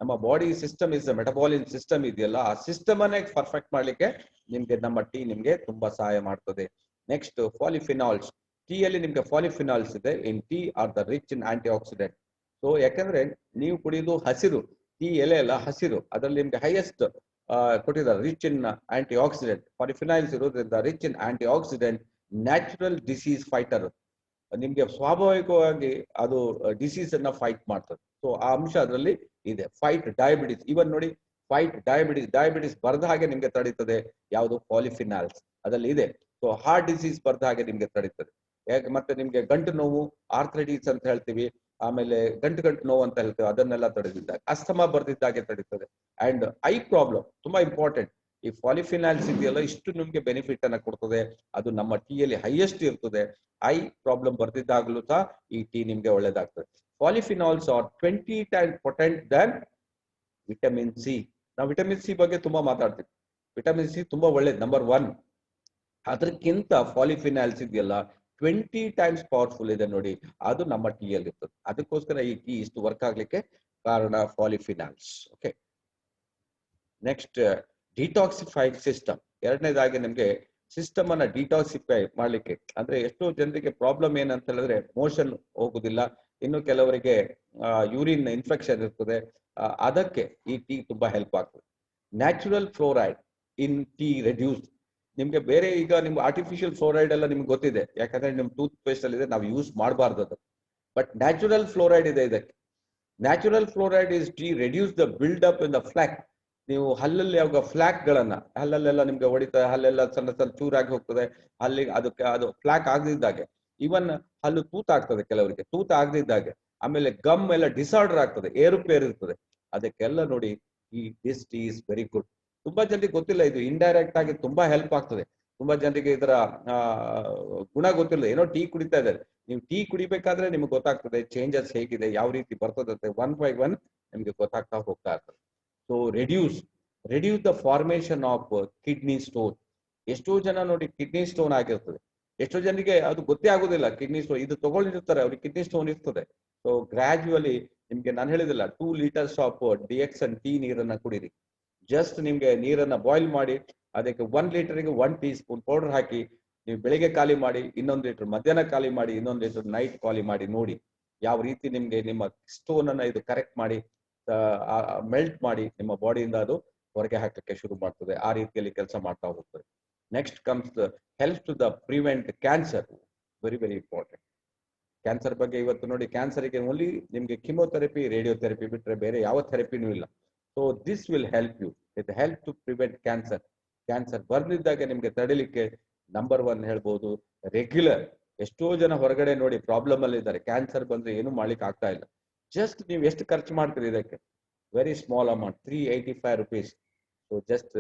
ನಮ್ಮ body system is metabolism system ಇದೆಯಲ್ಲ, ಆ ಸಿಸ್ಟಮ್ ಅನ್ನೇ ಪರ್ಫೆಕ್ಟ್ ಮಾಡ್ಲಿಕ್ಕೆ ನಿಮ್ಗೆ ನಮ್ಮ ಟೀ ನಿಮ್ಗೆ ತುಂಬಾ ಸಹಾಯ ಮಾಡ್ತದೆ. Next polyphenols. ಟೀ ಅಲ್ಲಿ ನಿಮ್ಗೆ ಪಾಲಿಫಿನಾಲ್ಸ್ ಇದೆ. In tea are the rich in antioxidant. So ಯಾಕಂದ್ರೆ ನೀವು ಕುಡಿಯೋದು ಹಸಿರು ಟೀ ಎಲೆ ಎಲ್ಲ ಹಸಿರು, ಅದರಲ್ಲಿ ನಿಮ್ಗೆ ಹೈಯೆಸ್ಟ್ ಕೊಟ್ಟಿದ್ದಾರೆ rich in antioxidant. Polyphenols ಇರೋದ್ರಿಂದ rich in antioxidant, natural disease fighter. ನಿಮ್ಗೆ ಸ್ವಾಭಾವಿಕವಾಗಿ ಅದು ಡಿಸೀಸ್ ಅನ್ನ ಫೈಟ್ ಮಾಡ್ತದೆ. ಸೊ ಆ ಅಂಶ ಅದರಲ್ಲಿ ಇದೆ. ಫೈಟ್ ಡಯಾಬಿಟಿಸ್, ಇವನ್ ನೋಡಿ ಫೈಟ್ ಡಯಾಬಿಟಿಸ್ ಬರದ ಹಾಗೆ ನಿಮ್ಗೆ ತಡೀತದೆ ಯಾವುದು ಪಾಲಿಫಿನಾಲ್ಸ್ ಅದರಲ್ಲಿ ಇದೆ. ಸೊ ಹಾರ್ಟ್ ಡಿಸೀಸ್ ಬರದ ಹಾಗೆ ನಿಮ್ಗೆ ತಡೀತದೆ. ಯಾಕೆ ಮತ್ತೆ ನಿಮ್ಗೆ ಗಂಟು ನೋವು ಆರ್ಥ್ರೈಟಿಸ್ ಅಂತ ಹೇಳ್ತೀವಿ, ಆಮೇಲೆ ಗಂಟು ನೋವು ಅಂತ ಹೇಳ್ತೇವೆ, ಅದನ್ನೆಲ್ಲ ತಡೆದಿದ್ದಾಗ ಅಸ್ತಮಾ ಬರ್ದಿದ್ದಾಗೆ ತಡೀತದೆ. ಅಂಡ್ ಐ ಪ್ರಾಬ್ಲಮ್ ತುಂಬಾ ಇಂಪಾರ್ಟೆಂಟ್. ಈ ಪಾಲಿಫಿನಾಲ್ಸ್ ಇದೆಯಲ್ಲ ಇಷ್ಟು ನಿಮ್ಗೆ ಬೆನಿಫಿಟ್ ಅನ್ನ ಕೊಡ್ತದೆ. ಅದು ನಮ್ಮ ಟೀಯಲ್ಲಿ ಹೈಯೆಸ್ಟ್ ಇರ್ತದೆ. ಐ ಪ್ರಾಬ್ಲಮ್ ಬರ್ದಿದ್ದಾಗಲೂ ಸಹ ಈ ಟೀ ನಿಮ್ಗೆ ಒಳ್ಳೇದಾಗ್ತದೆ. Polyphenols are 20 times potent than vitamin C. ನಾವು ವಿಟಮಿನ್ ಸಿ ಬಗ್ಗೆ ತುಂಬಾ ಮಾತಾಡ್ತೀವಿ. ವಿಟಮಿನ್ ಸಿ ತುಂಬಾ ಒಳ್ಳೇದು, ನಂಬರ್ 1. ಅದಕ್ಕಿಂತ ಪಾಲಿಫಿನಾಲ್ಸ್ ಇದೆಯಲ್ಲ 20 times ಪವರ್ಫುಲ್ ಇದೆ ನೋಡಿ, ಅದು ನಮ್ಮ ಟೀ ಅಲ್ಲಿ ಇರ್ತದೆ. ಅದಕ್ಕೋಸ್ಕರ ಈ ಟೀ ಇಷ್ಟು ವರ್ಕ್ ಆಗ್ಲಿಕ್ಕೆ ಕಾರಣ polyphenols. Okay, next detoxified system. ಎರಡನೇದಾಗಿ ನಿಮ್ಗೆ ಸಿಸ್ಟಮ್ ಅನ್ನ ಡಿಟಾಕ್ಸಿಫೈ ಮಾಡ್ಲಿಕ್ಕೆ, ಅಂದ್ರೆ ಎಷ್ಟೋ ಜನರಿಗೆ ಪ್ರಾಬ್ಲಮ್ ಏನಂತ ಹೇಳಿದ್ರೆ ಮೋಷನ್ ಹೋಗುದಿಲ್ಲ, ಇನ್ನು ಕೆಲವರಿಗೆ ಯೂರಿನ್ ಇನ್ಫೆಕ್ಷನ್ ಇರ್ತದೆ. ಅದಕ್ಕೆ ಈ ಟೀ ತುಂಬಾ ಹೆಲ್ಪ್ ಆಗ್ತದೆ. ನ್ಯಾಚುರಲ್ ಫ್ಲೋರೈಡ್ ಇನ್ ಟೀ ರೆಡ್ಯೂಸ್. ನಿಮ್ಗೆ ಬೇರೆ ಈಗ ನಿಮ್ಗೆ ಆರ್ಟಿಫಿಷಿಯಲ್ ಫ್ಲೋರೈಡ್ ಎಲ್ಲ ನಿಮ್ಗೆ ಗೊತ್ತಿದೆ, ಯಾಕಂದ್ರೆ ನಿಮ್ ಟೂತ್ ಪೇಸ್ಟ್ ಅಲ್ಲಿ ಇದೆ, ನಾವು ಯೂಸ್ ಮಾಡಬಾರ್ದು ಅದು. ಬಟ್ ನ್ಯಾಚುರಲ್ ಫ್ಲೋರೈಡ್ ಇದೆ ಇದಕ್ಕೆ. Natural fluoride is tea reduce the build up in the plaque. ನೀವು ಹಲ್ಲಲ್ಲಿ ಯಾವಾಗ ಫ್ಲಾಕ್ ಗಳನ್ನ, ಹಲ್ಲಲ್ಲೆಲ್ಲ ನಿಮ್ಗೆ ಹೊಡಿತಾರೆ, ಹಲ್ಲೆಲ್ಲ ಸಣ್ಣ ಸಣ್ಣ ಚೂರಾಗಿ ಹೋಗ್ತದೆ, ಹಲ್ಲಿಗೆ ಅದಕ್ಕೆ ಅದು ಫ್ಲಾಕ್ ಆಗದಿದ್ದಾಗೆ, ಇವನ್ ಹಲ್ಲು ತೂತ ಆಗ್ತದೆ ಕೆಲವರಿಗೆ, ತೂತ ಆಗದಿದ್ದಾಗೆ, ಆಮೇಲೆ ಗಮ್ ಎಲ್ಲ ಡಿಸಾರ್ಡರ್ ಆಗ್ತದೆ, ಏರುಪೇರು ಇರ್ತದೆ, ಅದಕ್ಕೆಲ್ಲ ನೋಡಿ ಈ this tea is very good. ತುಂಬಾ ಜನರಿಗೆ ಗೊತ್ತಿಲ್ಲ ಇದು, ಇಂಡೈರೆಕ್ಟ್ ಆಗಿ ತುಂಬಾ ಹೆಲ್ಪ್ ಆಗ್ತದೆ. ತುಂಬಾ ಜನರಿಗೆ ಇದರ ಗುಣ ಗೊತ್ತಿಲ್ಲ, ಏನೋ ಟೀ ಕುಡಿತಾ ಇದ್ದಾರೆ. ನೀವು ಟೀ ಕುಡಿಬೇಕಾದ್ರೆ ನಿಮ್ಗೆ ಗೊತ್ತಾಗ್ತದೆ ಚೇಂಜಸ್ ಹೇಗಿದೆ, ಯಾವ ರೀತಿ ಬರ್ತದಂತೆ, 1 by 1 ನಿಮ್ಗೆ ಗೊತ್ತಾಗ್ತಾ ಹೋಗ್ತಾ ಇರ್ತದೆ. So reduce the formation of kidney stone. ಎಷ್ಟೋ ಜನ ನೋಡಿ ಕಿಡ್ನಿ ಸ್ಟೋನ್ ಆಗಿರ್ತದೆ, ಎಷ್ಟೋ ಜನರಿಗೆ ಅದು ಗೊತ್ತೇ ಆಗುದಿಲ್ಲ ಕಿಡ್ನಿ ಸ್ಟೋನ್, ಇದು ತಗೊಂಡಿರ್ತಾರೆ ಅವ್ರಿಗೆ ಕಿಡ್ನಿ ಸ್ಟೋನ್ ಇರ್ತದೆ. ಸೊ ಗ್ರಾಜುವಲಿ ನಿಮ್ಗೆ ನಾನು ಹೇಳಿದಿಲ್ಲ 2 liters ಆಫ್ DXN ಟೀ ನೀರನ್ನ ಕುಡೀರಿ. ಜಸ್ಟ್ ನಿಮ್ಗೆ ನೀರನ್ನ ಬಾಯ್ಲ್ ಮಾಡಿ ಅದಕ್ಕೆ 1 ಲೀಟರ್ಗೆ 1 teaspoon ಪೌಡರ್ ಹಾಕಿ ನೀವು ಬೆಳಿಗ್ಗೆ ಖಾಲಿ ಮಾಡಿ, 1 ಲೀಟರ್ ಮಧ್ಯಾಹ್ನ ಖಾಲಿ ಮಾಡಿ, 1 ಲೀಟರ್ ನೈಟ್ ಖಾಲಿ ಮಾಡಿ, ನೋಡಿ ಯಾವ ರೀತಿ ನಿಮ್ಗೆ ನಿಮ್ಮ ಸ್ಟೋನ್ ಅನ್ನ ಇದು ಕರೆಕ್ಟ್ ಮಾಡಿ ಮೆಲ್ಟ್ ಮಾಡಿ ನಿಮ್ಮ ಬಾಡಿಯಿಂದ ಅದು ಹೊರಗೆ ಹಾಕಕ್ಕೆ ಶುರು ಮಾಡ್ತದೆ. ಆ ರೀತಿಯಲ್ಲಿ ಕೆಲಸ ಮಾಡ್ತಾ ಹೋಗ್ತದೆ. Next comes help to the prevent cancer. Very very important. Cancer ಬಗ್ಗೆ ಇವತ್ತು ನೋಡಿ, ಕ್ಯಾನ್ಸರ್ಗೆ ಓನ್ಲಿ ನಿಮ್ಗೆ ಕಿಮೋಥೆರಪಿ ರೇಡಿಯೋಥೆರಪಿ ಬಿಟ್ರೆ ಬೇರೆ ಯಾವ ಥೆರಪಿನೂ ಇಲ್ಲ. So this will help you. It help to prevent cancer. Cancer ಬರ್ದಿದ್ದಾಗ ನಿಮ್ಗೆ ತಡಿಲಿಕ್ಕೆ ನಂಬರ್ 1 ಹೇಳ್ಬೋದು ರೆಗ್ಯುಲರ್. ಎಷ್ಟೋ ಜನ ಹೊರಗಡೆ ನೋಡಿ ಪ್ರಾಬ್ಲಮ್ ಅಲ್ಲಿ ಇದ್ದಾರೆ, ಕ್ಯಾನ್ಸರ್ ಬಂದ್ರೆ ಏನು ಮಾಡ್ಲಿಕ್ಕೆ ಆಗ್ತಾ ಇಲ್ಲ. ಜಸ್ಟ್ ನೀವು ಎಷ್ಟು ಖರ್ಚು ಮಾಡ್ತೀರಿ ಇದಕ್ಕೆ? Very small amount, 385 rupees. So just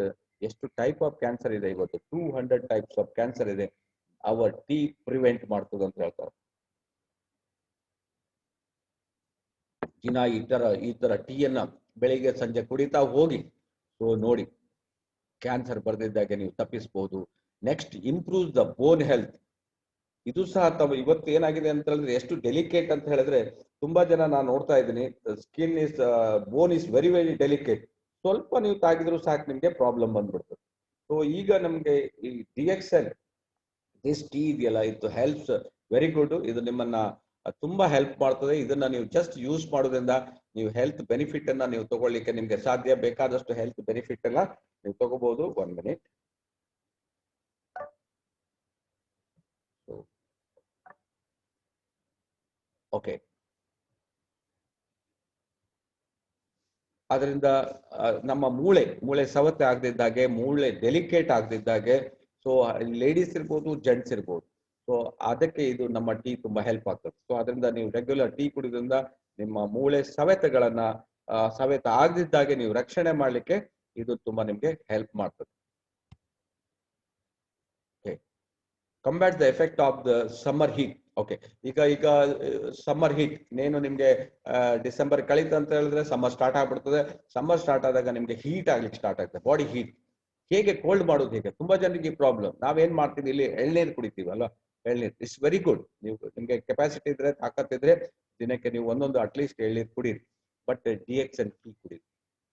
ಎಷ್ಟು ಟೈಪ್ ಆಫ್ ಕ್ಯಾನ್ಸರ್ ಇದೆ ಇವತ್ತು, 200 types ಆಫ್ ಕ್ಯಾನ್ಸರ್ ಇದೆ, ಅವರ್ ಟೀ ಪ್ರಿವೆಂಟ್ ಮಾಡ್ತದೆ ಅಂತ ಹೇಳ್ತಾರೆ. ದಿನ ಈ ತರ ಟೀಯನ್ನ ಬೆಳಿಗ್ಗೆ ಸಂಜೆ ಕುಡಿತಾ ಹೋಗಿ. ಸೊ ನೋಡಿ ಕ್ಯಾನ್ಸರ್ ಬರ್ದಿದ್ದಾಗೆ ನೀವು ತಪ್ಪಿಸಬಹುದು. Next improve the bone health. ಇದು ಸಹ ಇವತ್ತು ಏನಾಗಿದೆ ಅಂತ ಹೇಳಿದ್ರೆ ಎಷ್ಟು ಡೆಲಿಕೇಟ್ ಅಂತ ಹೇಳಿದ್ರೆ, ತುಂಬಾ ಜನ ನಾನು ನೋಡ್ತಾ ಇದ್ದೀನಿ, skin is bone is very very delicate. ಸ್ವಲ್ಪ ನೀವು ತಾಗಿದ್ರು ಸಾಕು ನಿಮ್ಗೆ ಪ್ರಾಬ್ಲಮ್ ಬಂದ್ಬಿಡ್ತದೆ. ಸೊ ಈಗ ನಮ್ಗೆ ಈ DXN ದಿಸ್ ಟೀ ಇದೆಯಲ್ಲ, ಇದು ಹೆಲ್ಪ್ಸ್ ವೆರಿ ಗುಡ್. ಇದು ನಿಮ್ಮನ್ನ ತುಂಬಾ ಹೆಲ್ಪ್ ಮಾಡ್ತದೆ. ಇದನ್ನ ನೀವು ಜಸ್ಟ್ ಯೂಸ್ ಮಾಡೋದ್ರಿಂದ ನೀವು ಹೆಲ್ತ್ ಬೆನಿಫಿಟ್ ಅನ್ನ ನೀವು ತಗೊಳ್ಳಿಕ್ಕೆ ನಿಮ್ಗೆ ಸಾಧ್ಯ. ಬೇಕಾದಷ್ಟು ಹೆಲ್ತ್ ಬೆನಿಫಿಟ್ ಎಲ್ಲ ನೀವು ತಗೋಬಹುದು. 1 minute. ಓಕೆ, ಅದರಿಂದ ನಮ್ಮ ಮೂಳೆ ಸವತೆ ಆಗದಿದ್ದಾಗೆ, ಮೂಳೆ ಡೆಲಿಕೇಟ್ ಆಗದಿದ್ದಾಗೆ, ಸೊ ಲೇಡೀಸ್ ಇರ್ಬೋದು, ಜೆಂಟ್ಸ್ ಇರ್ಬೋದು, ಸೊ ಅದಕ್ಕೆ ಇದು ನಮ್ಮ ಟೀ ತುಂಬಾ ಹೆಲ್ಪ್ ಆಗ್ತದೆ. ಸೊ ಅದರಿಂದ ನೀವು ರೆಗ್ಯುಲರ್ ಟೀ ಕುಡಿದ್ರಿಂದ ನಿಮ್ಮ ಮೂಳೆ ಸವೆತ ಆಗದಿದ್ದಾಗೆ ನೀವು ರಕ್ಷಣೆ ಮಾಡ್ಲಿಕ್ಕೆ ಇದು ತುಂಬಾ ನಿಮ್ಗೆ ಹೆಲ್ಪ್ ಮಾಡ್ತದೆ. Combat the effect of the summer heat. Okay, ಈಗ ಸಮ್ಮರ್ ಹೀಟ್ ನೇನು ನಿಮ್ಗೆ ಡಿಸೆಂಬರ್ ಕಳೀತು ಅಂತ ಹೇಳಿದ್ರೆ ಸಮ್ಮರ್ ಸ್ಟಾರ್ಟ್ ಆಗ್ಬಿಡ್ತದೆ. ಸಮ್ಮರ್ ಸ್ಟಾರ್ಟ್ ಆದಾಗ ನಿಮ್ಗೆ ಹೀಟ್ ಆಗ್ಲಿಕ್ಕೆ ಸ್ಟಾರ್ಟ್ ಆಗ್ತದೆ, ಬಾಡಿ ಹೀಟ್. ಹೇಗೆ ಕೋಲ್ಡ್ ಮಾಡೋದು ಹೇಗೆ? ತುಂಬಾ ಜನರಿಗೆ ಪ್ರಾಬ್ಲಮ್. ನಾವೇನ್ ಮಾಡ್ತೀವಿ, ಇಲ್ಲಿ ಎಳ್ನೀರು ಕುಡಿತೀವಲ್ಲ, ಎಳ್ನೀರು ಇಟ್ಸ್ ವೆರಿ ಗುಡ್. ನಿಮ್ಗೆ ಕೆಪಾಸಿಟಿ ಇದ್ರೆ, ತಾಕತ್ತಿದ್ರೆ ದಿನಕ್ಕೆ ನೀವು ಒಂದೊಂದು ಅಟ್ಲೀಸ್ಟ್ ಎಳ್ನೀರು ಕುಡೀರಿ. ಬಟ್ DXN ಟೀ ಕುಡೀರಿ.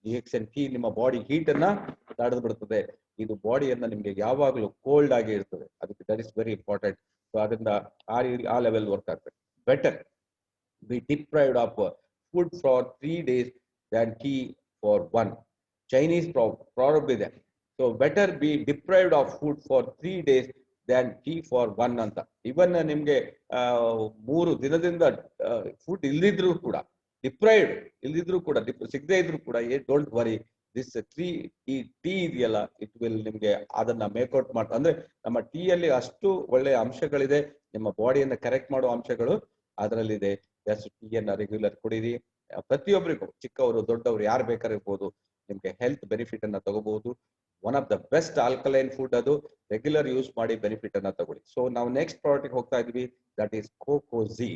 DXN ಟೀ ನಿಮ್ಮ ಬಾಡಿ ಹೀಟ್ ಅನ್ನ ತಡೆದು ಬಿಡ್ತದೆ. ಇದು ಬಾಡಿಯನ್ನ ನಿಮ್ಗೆ ಯಾವಾಗಲೂ ಕೋಲ್ಡ್ ಆಗಿ ಇರ್ತದೆ. ಅದಕ್ಕೆ that is very important. So ಅದರಿಂದ ಆ ಲೆವೆಲ್ ವರ್ಕ್ ಆಗ್ತದೆ. Better be deprived of food for 3 days than tea for 1. Chinese proverb ಇದೆ. So better be deprived of food for 3 days than tea for one ಅಂತ. ಇವನ್ ನಿಮ್ಗೆ 3 ದಿನದಿಂದ food ಇಲ್ದಿದ್ರು ಕೂಡ, deprived ಇಲ್ದಿದ್ರು ಕೂಡ, ಸಿಗದೆ ಇದ್ರು ಕೂಡ, ಡೋಂಟ್ ವರಿ, ದಿಸ್ ಈ ಟೀ ಇದೆಯಲ್ಲ, ಇಟ್ ವಿಲ್ ನಿಮ್ಗೆ ಅದನ್ನ ಮೇಕ್ಔಟ್ ಮಾಡ್ತಾ, ಅಂದ್ರೆ ನಮ್ಮ ಟೀಯಲ್ಲಿ ಅಷ್ಟು ಒಳ್ಳೆಯ ಅಂಶಗಳಿದೆ, ನಿಮ್ಮ ಬಾಡಿಯನ್ನ ಕರೆಕ್ಟ್ ಮಾಡೋ ಅಂಶಗಳು ಅದರಲ್ಲಿದೆ. ಟೀಯನ್ನ ರೆಗ್ಯುಲರ್ ಕುಡೀರಿ. ಪ್ರತಿಯೊಬ್ಬರಿಗೂ, ಚಿಕ್ಕವರು ದೊಡ್ಡವರು ಯಾರು ಬೇಕಾದ್ರೂ ಇರ್ಬೋದು, ನಿಮ್ಗೆ ಹೆಲ್ತ್ ಬೆನಿಫಿಟ್ ಅನ್ನ ತಗೋಬಹುದು. One of the best alkaline food, ಅದು ರೆಗ್ಯುಲರ್ ಯೂಸ್ ಮಾಡಿ ಬೆನಿಫಿಟ್ ಅನ್ನ ತಗೊಳ್ಳಿ. ಸೊ ನಾವು ನೆಕ್ಸ್ಟ್ ಪ್ರಾಡಕ್ಟ್ ಹೋಗ್ತಾ ಇದೀವಿ, ದಟ್ ಈಸ್ ಕೋಕೋಜಿ.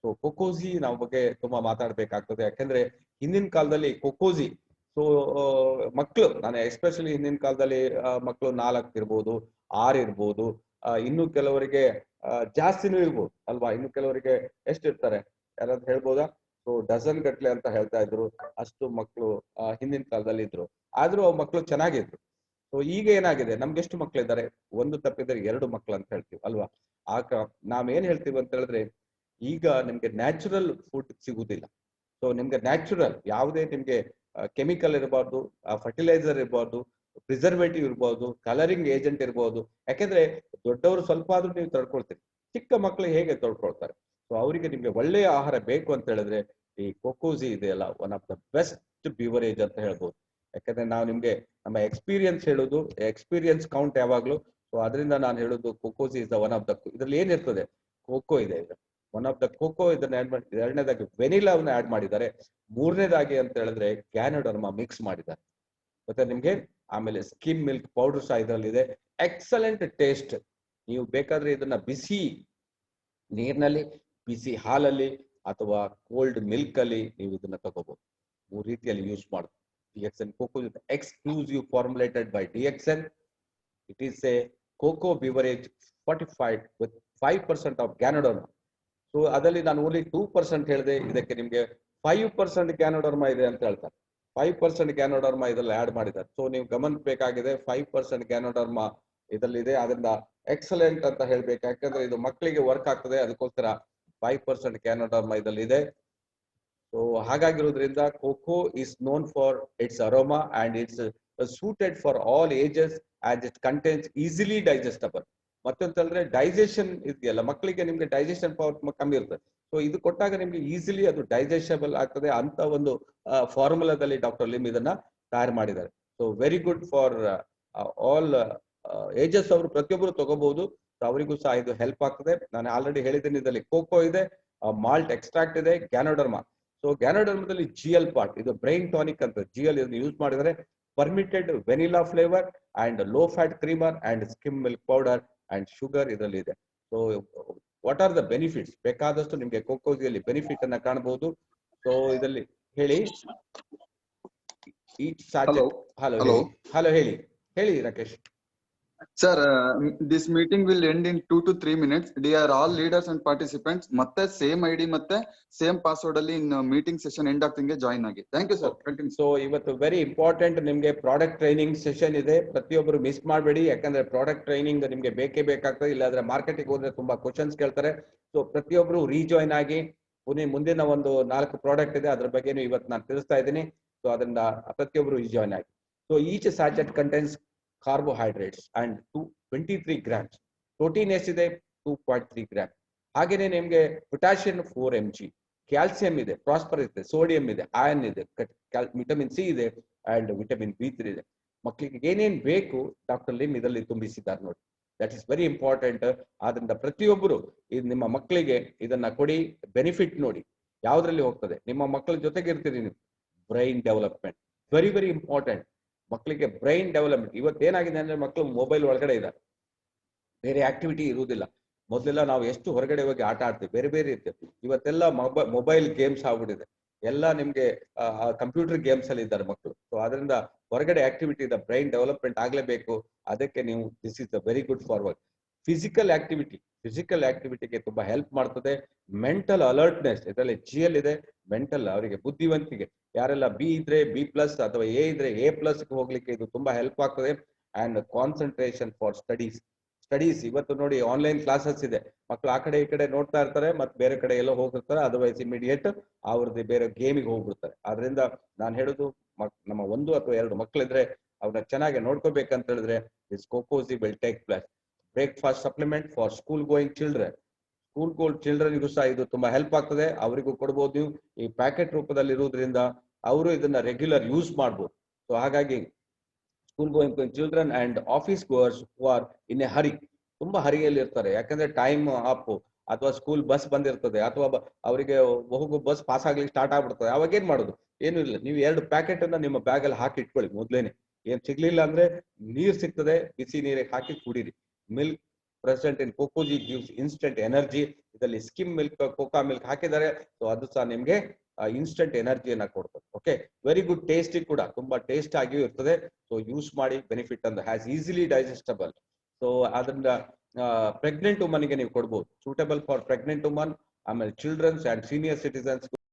ಸೊ ಕೋಕೋಜಿ ನಾವು ಬಗ್ಗೆ ತುಂಬಾ ಮಾತಾಡ್ಬೇಕಾಗ್ತದೆ, ಯಾಕಂದ್ರೆ ಹಿಂದಿನ ಕಾಲದಲ್ಲಿ ಕೋಕೋಜಿ, ಸೊ ಮಕ್ಕಳು, ನಾನು ಎಸ್ಪೆಷಲಿ ಹಿಂದಿನ ಕಾಲದಲ್ಲಿ ಮಕ್ಕಳು 4 ಇರ್ಬೋದು, 6 ಇರ್ಬೋದು, ಇನ್ನು ಕೆಲವರಿಗೆ ಜಾಸ್ತಿನೂ ಇರ್ಬೋದು ಅಲ್ವಾ, ಇನ್ನು ಕೆಲವರಿಗೆ ಎಷ್ಟಿರ್ತಾರೆ ಯಾರಾದ್ರೂ ಹೇಳ್ಬೋದಾ? ಸೊ ಡಜನ್ ಗಟ್ಲೆ ಅಂತ ಹೇಳ್ತಾ ಇದ್ರು, ಅಷ್ಟು ಮಕ್ಕಳು ಹಿಂದಿನ ಕಾಲದಲ್ಲಿ ಇದ್ರು. ಆದ್ರೂ ಅವ್ ಮಕ್ಕಳು ಚೆನ್ನಾಗಿದ್ರು. ಸೊ ಈಗ ಏನಾಗಿದೆ, ನಮ್ಗೆ ಎಷ್ಟು ಮಕ್ಳಿದ್ದಾರೆ? 1 ತಪ್ಪಿದ್ರೆ 2 ಮಕ್ಳು ಅಂತ ಹೇಳ್ತೀವಿ ಅಲ್ವಾ. ಆಗ ನಾವೇನ್ ಹೇಳ್ತೀವಿ ಅಂತ ಹೇಳಿದ್ರೆ, ಈಗ ನಿಮ್ಗೆ ನ್ಯಾಚುರಲ್ ಫುಡ್ ಸಿಗುದಿಲ್ಲ. ಸೊ ನಿಮ್ಗೆ ನ್ಯಾಚುರಲ್ ಯಾವುದೇ ನಿಮ್ಗೆ ಕೆಮಿಕಲ್ ಇರಬಾರ್ದು, ಫರ್ಟಿಲೈಸರ್ ಇರಬಾರ್ದು, ಪ್ರಿಸರ್ವೇಟಿವ್ ಇರ್ಬೋದು, ಕಲರಿಂಗ್ ಏಜೆಂಟ್ ಇರ್ಬೋದು. ಯಾಕೆಂದ್ರೆ ದೊಡ್ಡವರು ಸ್ವಲ್ಪ ಆದ್ರೂ ನೀವು ತಡ್ಕೊಳ್ತೀರಿ, ಚಿಕ್ಕ ಮಕ್ಕಳು ಹೇಗೆ ತಡ್ಕೊಳ್ತಾರೆ? ಸೊ ಅವರಿಗೆ ನಿಮ್ಗೆ ಒಳ್ಳೆಯ ಆಹಾರ ಬೇಕು ಅಂತ ಹೇಳಿದ್ರೆ ಈ ಕೋಕೋಜಿ ಇದೆಯಲ್ಲ, ಒನ್ ಆಫ್ ದ ಬೆಸ್ಟ್ ಬಿವರೇಜ್ ಅಂತ ಹೇಳ್ಬೋದು. ಯಾಕಂದ್ರೆ ನಾವು ನಿಮ್ಗೆ ನಮ್ಮ ಎಕ್ಸ್ಪೀರಿಯನ್ಸ್ ಹೇಳುದು, ಎಕ್ಸ್ಪೀರಿಯನ್ಸ್ ಕೌಂಟ್ ಯಾವಾಗ್ಲೂ. ಸೊ ಅದರಿಂದ ನಾನು ಹೇಳುದು cocozhi is the one of the, ಇದ್ರಲ್ಲಿ ಏನಿರ್ತದೆ, ಕೋಕೋ ಇದೆ, ಒನ್ ಆಫ್ ದ ಕೋಕೋ ಇದನ್ನ ಆಡ್ ಮಾಡಿ, 2ನೇದಾಗಿ ವೆನಿಲಾವನ್ನ ಆಡ್ ಮಾಡಿದ್ದಾರೆ, 3ನೇದಾಗಿ ಅಂತ ಹೇಳಿದ್ರೆ ಗ್ಯಾನೋಡರ್ಮಾ ಮಿಕ್ಸ್ ಮಾಡಿದ್ದಾರೆ ಮತ್ತೆ ನಿಮ್ಗೆ. ಆಮೇಲೆ ಸ್ಕಿಮ್ ಮಿಲ್ಕ್ ಪೌಡರ್ ಸಹ ಇದರಲ್ಲಿದೆ, ಎಕ್ಸಲೆಂಟ್ ಟೇಸ್ಟ್. ನೀವು ಬೇಕಾದ್ರೆ ಇದನ್ನ ಬಿಸಿ ನೀರಿನಲ್ಲಿ, ಬಿಸಿ ಹಾಲಲ್ಲಿ, ಅಥವಾ ಕೋಲ್ಡ್ ಮಿಲ್ಕ್ ಅಲ್ಲಿ ನೀವು ಇದನ್ನ ತಗೋಬಹುದು. 3 ರೀತಿಯಲ್ಲಿ ಯೂಸ್ ಮಾಡುದು. DXN cocoa is exclusive formulated by DXN. It is a cocoa beverage fortified with 5% of Ganoderma. So ಅದರಲ್ಲಿ ನಾನು ಓನ್ಲಿ 2% ಹೇಳಿದೆ, ಇದಕ್ಕೆ ನಿಮ್ಗೆ 5% ಗ್ಯಾನೋಡರ್ಮಾ ಇದೆ ಅಂತ ಹೇಳ್ತಾರೆ. 5% ಗ್ಯಾನೋಡರ್ಮಾ ಇದರಲ್ಲಿ ಆಡ್ ಮಾಡಿದ್ದಾರೆ. ಸೊ ನೀವು ಗಮನಿಸಬೇಕಾಗಿದೆ, 5% ಗ್ಯಾನೋಡರ್ಮಾ ಇದರಲ್ಲಿದೆ. ಅದರಿಂದ ಎಕ್ಸಲೆಂಟ್ ಅಂತ ಹೇಳ್ಬೇಕು, ಯಾಕಂದ್ರೆ ಇದು ಮಕ್ಕಳಿಗೆ ವರ್ಕ್ ಆಗ್ತದೆ, ಅದಕ್ಕೋಸ್ಕರ 5% ಗ್ಯಾನೋಡರ್ಮಾ ಇದರಲ್ಲಿ ಇದೆ. ಸೊ ಹಾಗಾಗಿರೋದ್ರಿಂದ cocoa is known for its aroma and its suited for all ages and it contains easily digestible. ಮತ್ತೊಂದು ಹೇಳಿದ್ರೆ ಡೈಜೆಷನ್ ಇದೆಯಲ್ಲ, ಮಕ್ಕಳಿಗೆ ನಿಮ್ಗೆ ಡೈಜೆಷನ್ ಪವರ್ ಕಮ್ಮಿ ಇರ್ತದೆ. ಸೊ ಇದು ಕೊಟ್ಟಾಗ ನಿಮ್ಗೆ ಈಸಿಲಿ ಅದು ಡೈಜೆಸ್ಟಬಲ್ ಆಗ್ತದೆ ಅಂತ ಒಂದು ಫಾರ್ಮುಲಾದಲ್ಲಿ ಡಾಕ್ಟರ್ ಲಿಮ್ ಇದನ್ನ ತಯಾರು ಮಾಡಿದ್ದಾರೆ. So very good for all ages, ಅವರು ಪ್ರತಿಯೊಬ್ಬರು ತಗೋಬಹುದು. ಅವರಿಗೂ ಸಹ ಇದು ಹೆಲ್ಪ್ ಆಗ್ತದೆ. ನಾನು ಆಲ್ರೆಡಿ ಹೇಳಿದ್ದೀನಿ, ಇದರಲ್ಲಿ ಕೋಕೋ ಇದೆ, ಮಾಲ್ಟ್ ಎಕ್ಸ್ಟ್ರಾಕ್ಟ್ ಇದೆ, ಗ್ಯಾನೋಡರ್ಮಾ. ಸೊ ಗ್ಯಾನೋಡರ್ಮಾದಲ್ಲಿ GL ಪಾರ್ಟ್, ಇದು ಬ್ರೈನ್ ಟಾನಿಕ್ ಅಂತ. GL ಇದನ್ನು ಯೂಸ್ ಮಾಡಿದರೆ permitted vanilla flavour and low fat creamer and scheme milk powder and sugar ಇದರಲ್ಲಿ ಇದೆ. So what are the benefits? ಬೇಕಾದಷ್ಟು ನಿಮ್ಗೆ ಕೋಕೋಜಿಯಲ್ಲಿ ಬೆನಿಫಿಟ್ ಅನ್ನ ಕಾಣಬಹುದು. ಸೊ ಇದರಲ್ಲಿ ಹೇಳಿ, ಹಲೋ ಹೇಳಿ Rakesh. Sir, this meeting will end in 2 to 3 minutes. Dear all leaders and participants, ಮತ್ತೆ same ID ಮತ್ತೆ same password ಅಲ್ಲಿ in meeting session end ಆಗ್ತಿಂಗೆ ಜಾಯಿನ್ ಆಗಿ. Thank you sir. Continue. So ಇವತ್ತು ವೆರಿ ಇಂಪಾರ್ಟೆಂಟ್ ನಿಮ್ಗೆ ಪ್ರಾಡಕ್ಟ್ ಟ್ರೈನಿಂಗ್ ಸೆಷನ್ ಇದೆ, ಪ್ರತಿಯೊಬ್ಬರು miss ಮಾಡಬೇಡಿ. ಯಾಕಂದ್ರೆ ಪ್ರಾಡಕ್ಟ್ ಟ್ರೈನಿಂಗ್ ನಿಮ್ಗೆ ಬೇಕೇ ಬೇಕಾಗ್ತದೆ, ಇಲ್ಲಾಂದ್ರೆ ಮಾರ್ಕೆಟಿಗೆ ಹೋದ್ರೆ ತುಂಬಾ ಕ್ವಶನ್ಸ್ ಕೇಳ್ತಾರೆ. ಸೊ ಪ್ರತಿಯೊಬ್ಬರು ರೀಜಾಯಿನ್ ಆಗಿ, ಮುಂದಿನ ಒಂದು 4 ಪ್ರಾಡಕ್ಟ್ ಇದೆ, ಅದ್ರ ಬಗ್ಗೆನೂ ಇವತ್ತು ನಾನು ತಿಳಿಸ್ತಾ ಇದ್ದೀನಿ. ಸೊ ಅದರಿಂದ ಪ್ರತಿಯೊಬ್ಬರು ರೀಜಾಯಿನ್ ಆಗಿ. So each sachet contains carbohydrates and 23 grams. Protein ಎಷ್ಟಿದೆ? 2.3 grams. ಹಾಗೇನೆ ನಿಮ್ಗೆ ಪೊಟ್ಯಾಷಿಯಂ 4 mg, ಕ್ಯಾಲ್ಸಿಯಂ ಇದೆ, ಪ್ರಾಸ್ಪರಸ್ ಇದೆ, ಸೋಡಿಯಂ ಇದೆ, ಐರನ್ ಇದೆ, ವಿಟಮಿನ್ ಸಿ ಇದೆ ಅಂಡ್ ವಿಟಮಿನ್ B3 ಇದೆ. ಮಕ್ಕಳಿಗೆ ಏನೇನ್ ಬೇಕು ಡಾಕ್ಟರ್ ಲಿಮ್ ಇದರಲ್ಲಿ ತುಂಬಿಸಿದ್ದಾರೆ ನೋಡಿ. That is very important. ಆದ್ರಿಂದ ಪ್ರತಿಯೊಬ್ಬರು ಇದು ನಿಮ್ಮ ಮಕ್ಕಳಿಗೆ ಇದನ್ನ ಕೊಡಿ. ಬೆನಿಫಿಟ್ ನೋಡಿ ಯಾವ್ದ್ರಲ್ಲಿ ಹೋಗ್ತದೆ. ನಿಮ್ಮ ಮಕ್ಕಳ ಜೊತೆಗೆ ಇರ್ತೀರಿ ನೀವು. Brain development very very important. ಮಕ್ಕಳಿಗೆ ಬ್ರೈನ್ ಡೆವಲಪ್ಮೆಂಟ್ ಇವತ್ತೇನಾಗಿದೆ ಅಂದ್ರೆ, ಮಕ್ಕಳು ಮೊಬೈಲ್ ಒಳಗಡೆ ಇದ್ದಾರೆ, ಬೇರೆ ಆಕ್ಟಿವಿಟಿ ಇರುವುದಿಲ್ಲ. ಮೊದಲೆಲ್ಲ ನಾವು ಎಷ್ಟು ಹೊರಗಡೆ ಹೋಗಿ ಆಟ ಆಡ್ತೀವಿ, ಬೇರೆ ಬೇರೆ ಇರ್ತೇವೆ. ಇವತ್ತೆಲ್ಲ ಮೊಬೈಲ್ ಗೇಮ್ಸ್ ಆಗ್ಬಿಟ್ಟಿದೆ, ಎಲ್ಲ ನಿಮ್ಗೆ ಕಂಪ್ಯೂಟರ್ ಗೇಮ್ಸ್ ಅಲ್ಲಿ ಇದ್ದಾರೆ ಮಕ್ಕಳು. ಸೊ ಅದರಿಂದ ಹೊರಗಡೆ ಆಕ್ಟಿವಿಟಿ ಇದೆ, ಬ್ರೈನ್ ಡೆವಲಪ್ಮೆಂಟ್ ಆಗ್ಲೇಬೇಕು. ಅದಕ್ಕೆ ನೀವು this is the very good forward. Physical ಆಕ್ಟಿವಿಟಿಗೆ ತುಂಬಾ ಹೆಲ್ಪ್ ಮಾಡ್ತದೆ. ಮೆಂಟಲ್ ಅಲರ್ಟ್ನೆಸ್ ಇದರಲ್ಲಿ GL ಇದೆ. ಮೆಂಟಲ್, ಅವರಿಗೆ ಬುದ್ಧಿವಂತಿಕೆ, ಯಾರೆಲ್ಲ B ಇದ್ರೆ B+ ಅಥವಾ A ಇದ್ರೆ A+ ಹೋಗ್ಲಿಕ್ಕೆ ಇದು ತುಂಬಾ ಹೆಲ್ಪ್ ಆಗ್ತದೆ. ಅಂಡ್ ಕಾನ್ಸಂಟ್ರೇಷನ್ ಫಾರ್ ಸ್ಟಡೀಸ್ ಇವತ್ತು ನೋಡಿ ಆನ್ಲೈನ್ ಕ್ಲಾಸಸ್ ಇದೆ, ಮಕ್ಕಳು ಆ ಕಡೆ ಈ ಕಡೆ ನೋಡ್ತಾ ಇರ್ತಾರೆ, ಮತ್ತೆ ಬೇರೆ ಕಡೆ ಎಲ್ಲೋ ಹೋಗಿರ್ತಾರೆ, ಅದರ್ವೈಸ್ ಇಮಿಡಿಯೇಟ್ ಅವ್ರದ್ದು ಬೇರೆ ಗೇಮಿಗೆ ಹೋಗ್ಬಿಡ್ತಾರೆ. ಆದ್ರಿಂದ ನಾನು ಹೇಳುದು, ನಮ್ಮ 1 ಅಥವಾ 2 ಮಕ್ಕಳಿದ್ರೆ ಅವ್ರನ್ನ ಚೆನ್ನಾಗಿ ನೋಡ್ಕೋಬೇಕಂತ ಹೇಳಿದ್ರೆ this cocozhi will take place. Breakfast supplement for school going children. School going ಚಿಲ್ಡ್ರನ್ಗೂ ಸಹ ಇದು ತುಂಬಾ ಹೆಲ್ಪ್ ಆಗ್ತದೆ, ಅವರಿಗೂ ಕೊಡ್ಬೋದು ನೀವು. ಈ ಪ್ಯಾಕೆಟ್ ರೂಪದಲ್ಲಿ ಇರುವುದರಿಂದ ಅವರು ಇದನ್ನ ರೆಗ್ಯುಲರ್ ಯೂಸ್ ಮಾಡ್ಬೋದು. ಸೊ ಹಾಗಾಗಿ school going children and office goers who are in a hurry, ತುಂಬಾ ಹರಿಯಲ್ಲಿ ಇರ್ತಾರೆ, ಯಾಕಂದ್ರೆ ಟೈಮ್ ಅಪ್ ಅಥವಾ ಸ್ಕೂಲ್ ಬಸ್ ಬಂದಿರ್ತದೆ ಅಥವಾ ಅವರಿಗೆ ಹೋಗೋ ಬಸ್ ಪಾಸ್ ಆಗ್ಲಿಕ್ಕೆ ಸ್ಟಾರ್ಟ್ ಆಗ್ಬಿಡ್ತದೆ. ಅವಾಗ ಏನ್ ಮಾಡೋದು? ಏನು ಇಲ್ಲ, ನೀವು 2 ಪ್ಯಾಕೆಟ್ ಅನ್ನ ನಿಮ್ಮ ಬ್ಯಾಗ್ ಅಲ್ಲಿ ಹಾಕಿ ಇಟ್ಕೊಳ್ಳಿ ಮೊದ್ಲೇನೆ. ಏನ್ ಸಿಗ್ಲಿಲ್ಲ ಅಂದ್ರೆ ನೀರ್ ಸಿಗ್ತದೆ, ಬಿಸಿ ನೀರಿಗೆ ಹಾಕಿ ಕುಡೀರಿ. Milk present in cocozhi gives instant energy. ಇದರಲ್ಲಿ ಸ್ಕಿಮ್ ಮಿಲ್ಕ್, ಕೋಕಾ ಮಿಲ್ಕ್ ಹಾಕಿದ್ದಾರೆ. ಸೊ ಅದು ಸಹ ನಿಮ್ಗೆ ಇನ್ಸ್ಟೆಂಟ್ ಎನರ್ಜಿಯನ್ನ ಕೊಡ್ತದೆ. ಓಕೆ, ವೆರಿ ಗುಡ್ ಟೇಸ್ಟಿ ಕೂಡ, ತುಂಬಾ ಟೇಸ್ಟ್ ಆಗಿಯೂ ಇರ್ತದೆ. ಸೊ ಯೂಸ್ ಮಾಡಿ, ಬೆನಿಫಿಟ್ ಅಂದ್ರೆ ಹ್ಯಾಸ್ ಈಸಿಲಿ ಡೈಜೆಸ್ಟಬಲ್. ಸೊ ಅದರಿಂದ ಪ್ರೆಗ್ನೆಂಟ್ ವುಮನ್ ಗೆ ನೀವು ಕೊಡ್ಬೋದು, ಸೂಟಬಲ್ ಫಾರ್ ಪ್ರೆಗ್ನೆಂಟ್ ವುಮನ್, ಆಮೇಲೆ ಚಿಲ್ಡ್ರನ್ಸ್ ಅಂಡ್ ಸೀನಿಯರ್ ಸಿಟಿಸನ್ಸ್